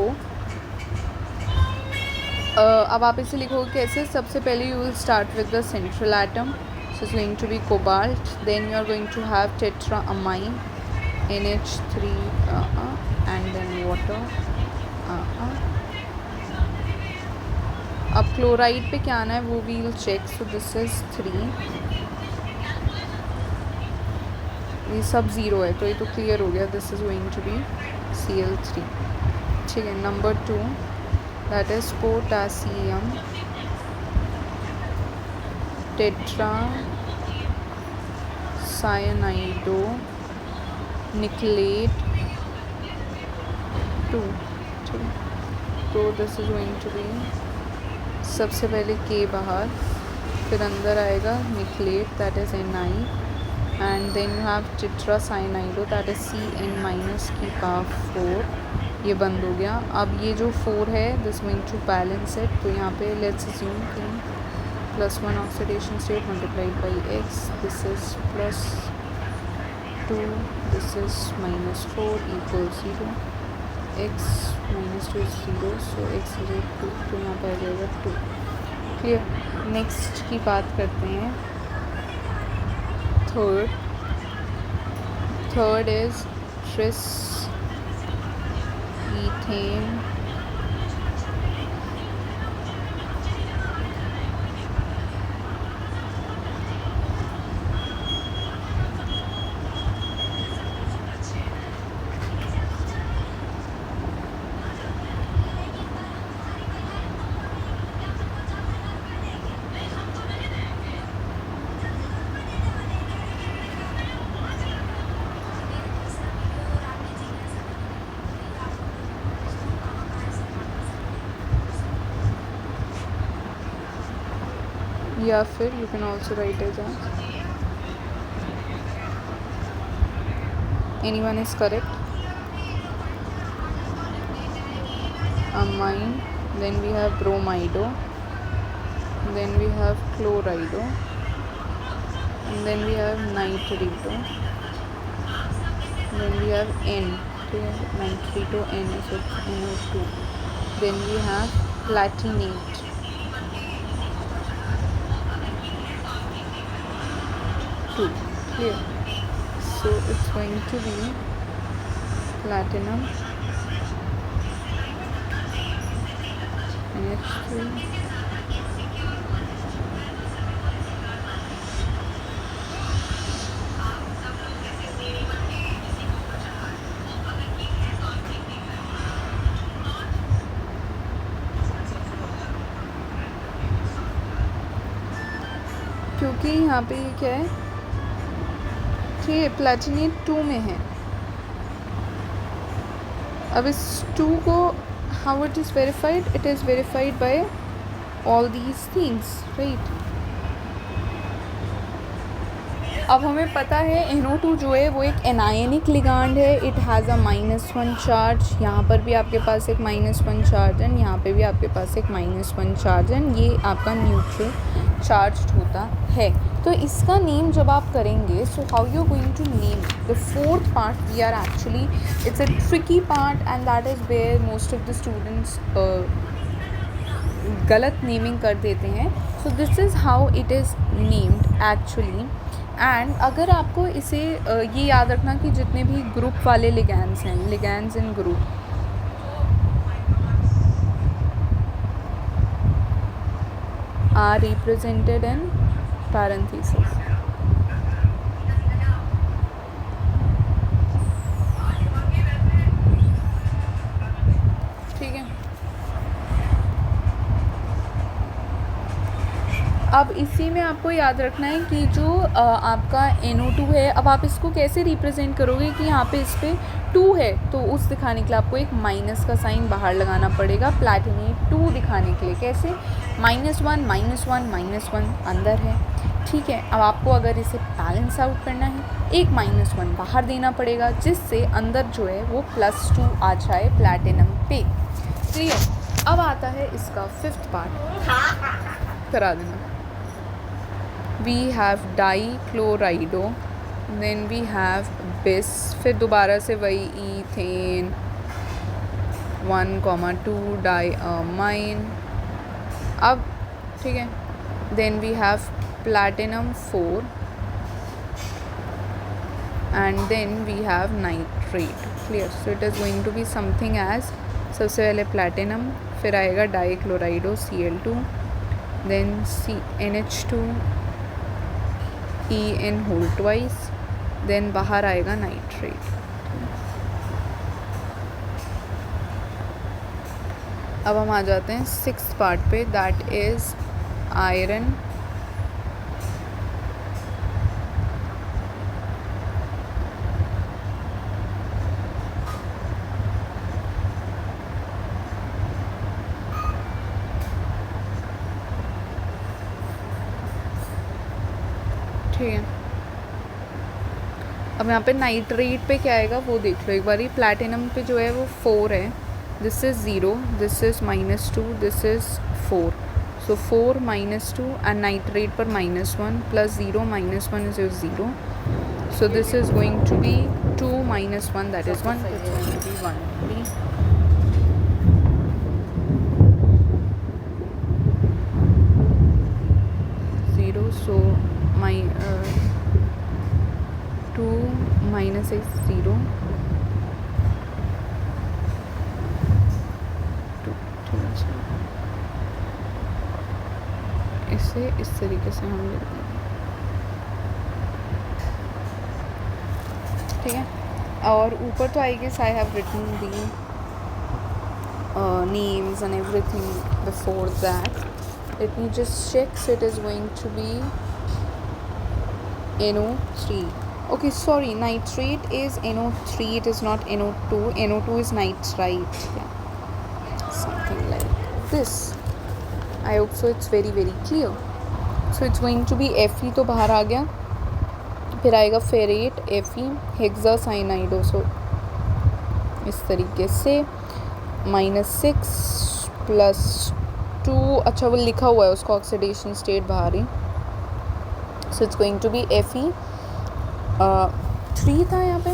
अब आप इसे लिखोगे कैसे. सबसे पहले you will start with the central atom. So it's going to be cobalt. Then you are going to have tetramine, NH3, and then water. अब क्लोराइड पे क्या आना है वो we'll check. So this is 3. ये सब ज़ीरो है तो ये तो क्लियर हो गया. This is going to be Cl3. ठीक है. Number 2 that is potassium tetra cyanido nickelate 2. ठीक है. तो this is going to be सबसे पहले के बाहर, फिर अंदर आएगा nickelate that is Ni, and then you have tetracyanido that is Cn minus की पावर 4. ये बंद हो गया. अब ये जो 4 है this going to balance it. तो यहाँ पे लेट्स अज्यूम कि +1 oxidation state multiplied by x. This is +2, this is -4 equal 0. x -2 is 0. So x is 2. तो यहाँ पर आ जाएगा 2. क्लियर. नेक्स्ट की बात करते हैं. थर्ड इज़ ट्रिस ईथेन या फिर you can also write as anyone is correct. amine, then we have bromido, then we have chlorido, and then we have nitrito, then we have N. Nitrito N is NO2. Then we have platinate. Clear. So it's going to be platinum NH3 क्योंकि यहाँ पे ये क्या है. ठीक है. प्लैटिनेट 2 में है. अब इस 2 को how it is verified. It is verified bye all these things, right. अब हमें पता है NO2 जो है वो एक एनायनिक लिगांड है. It has a -1 charge. यहाँ पर भी आपके पास एक -1 चार्ज एंड यहाँ पे भी आपके पास एक -1 चार्ज एंड ये आपका न्यूट्रल चार्ज होता है. तो इसका नेम जब आप करेंगे so how you going to name the fourth part. We are actually it's a tricky part and that is where most of the students गलत नेमिंग कर देते हैं. So this is how it is named actually. And अगर आपको इसे ये याद रखना कि जितने भी ग्रुप वाले लिगैंड्स हैं, ligands in group, are represented in parenthesis. ठीक है. अब इसी में आपको याद रखना है कि जो आपका NO2 है. अब आप इसको कैसे रिप्रेजेंट करोगे कि यहाँ पे इस पर 2 है तो उस दिखाने के लिए आपको एक माइनस का साइन बाहर लगाना पड़ेगा. प्लैटिनेट 2 दिखाने के लिए कैसे -1 -1 -1 अंदर है. ठीक है. अब आपको अगर इसे बैलेंस आउट करना है एक -1 बाहर देना पड़ेगा जिससे अंदर जो है वो +2 आ जाए प्लैटिनम पे. क्लियर. अब आता है इसका 5th पार्ट. करा देना. We have dichlorido then we have bis, फिर दोबारा से वही ईथेन 1,2 डाईअमाइन। अब ठीक है, then we have platinum 4 and then we have nitrate. Clear? So it is going to be something as, सबसे पहले प्लैटिनम, फिर आएगा dichlorido Cl2, then NH2 En whole twice, then बाहर आएगा नाइट्रेट। अब हम आ जाते हैं 6th पार्ट पे, दैट इज़ आयरन। ठीक है, अब यहाँ पे नाइट्रेट पे क्या आएगा वो देख लो एक बारी। प्लैटिनम पे जो है वो 4 है, this is 0, this is -2, this is 4, so 4 -2 and nitrate पर -1 plus 0 -1 is 0, so this is going to be 2 - 1 that is 1, it's going to be 1 0, so 2 - 0 इसे इस तरीके से हम लिख देंगे। ठीक है, और ऊपर तो I guess I have written the names and everything before that. Let me just check. So it is going to be NO3. Okay, sorry, nitrate is NO3, it is not NO2. NO2 is nitrite. Yeah, something like this. I hope so it's very clear. So it's going to be Fe, तो बाहर आ गया, फिर आएगा ferret Fe हेक्सासाइनाइडो, सो इस तरीके से -6 + 2, अच्छा वो लिखा हुआ है उसका ऑक्सीडेशन स्टेट बाहर ही, so it's going to be Fe 3 था यहाँ पे,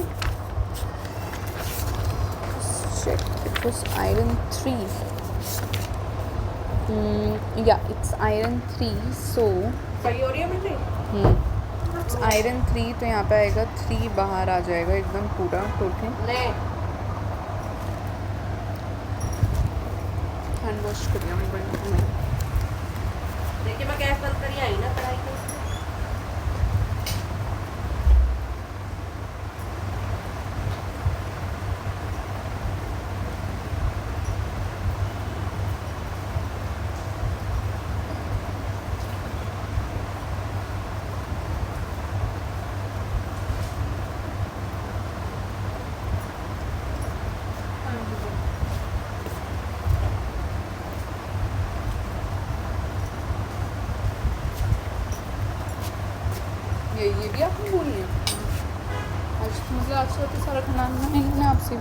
check, it was iron 3, yeah it's iron 3, so it's iron 3, तो यहाँ पे आएगा 3 बाहर आ जाएगा एकदम पूरा टोटल। हैंड वॉश करिए देखिए मैं गैस बंद करी आई ना कढ़ाई को। ये भी आपने बोली है आज, मतलब आज तो सारा खाना इन्होंने आपसे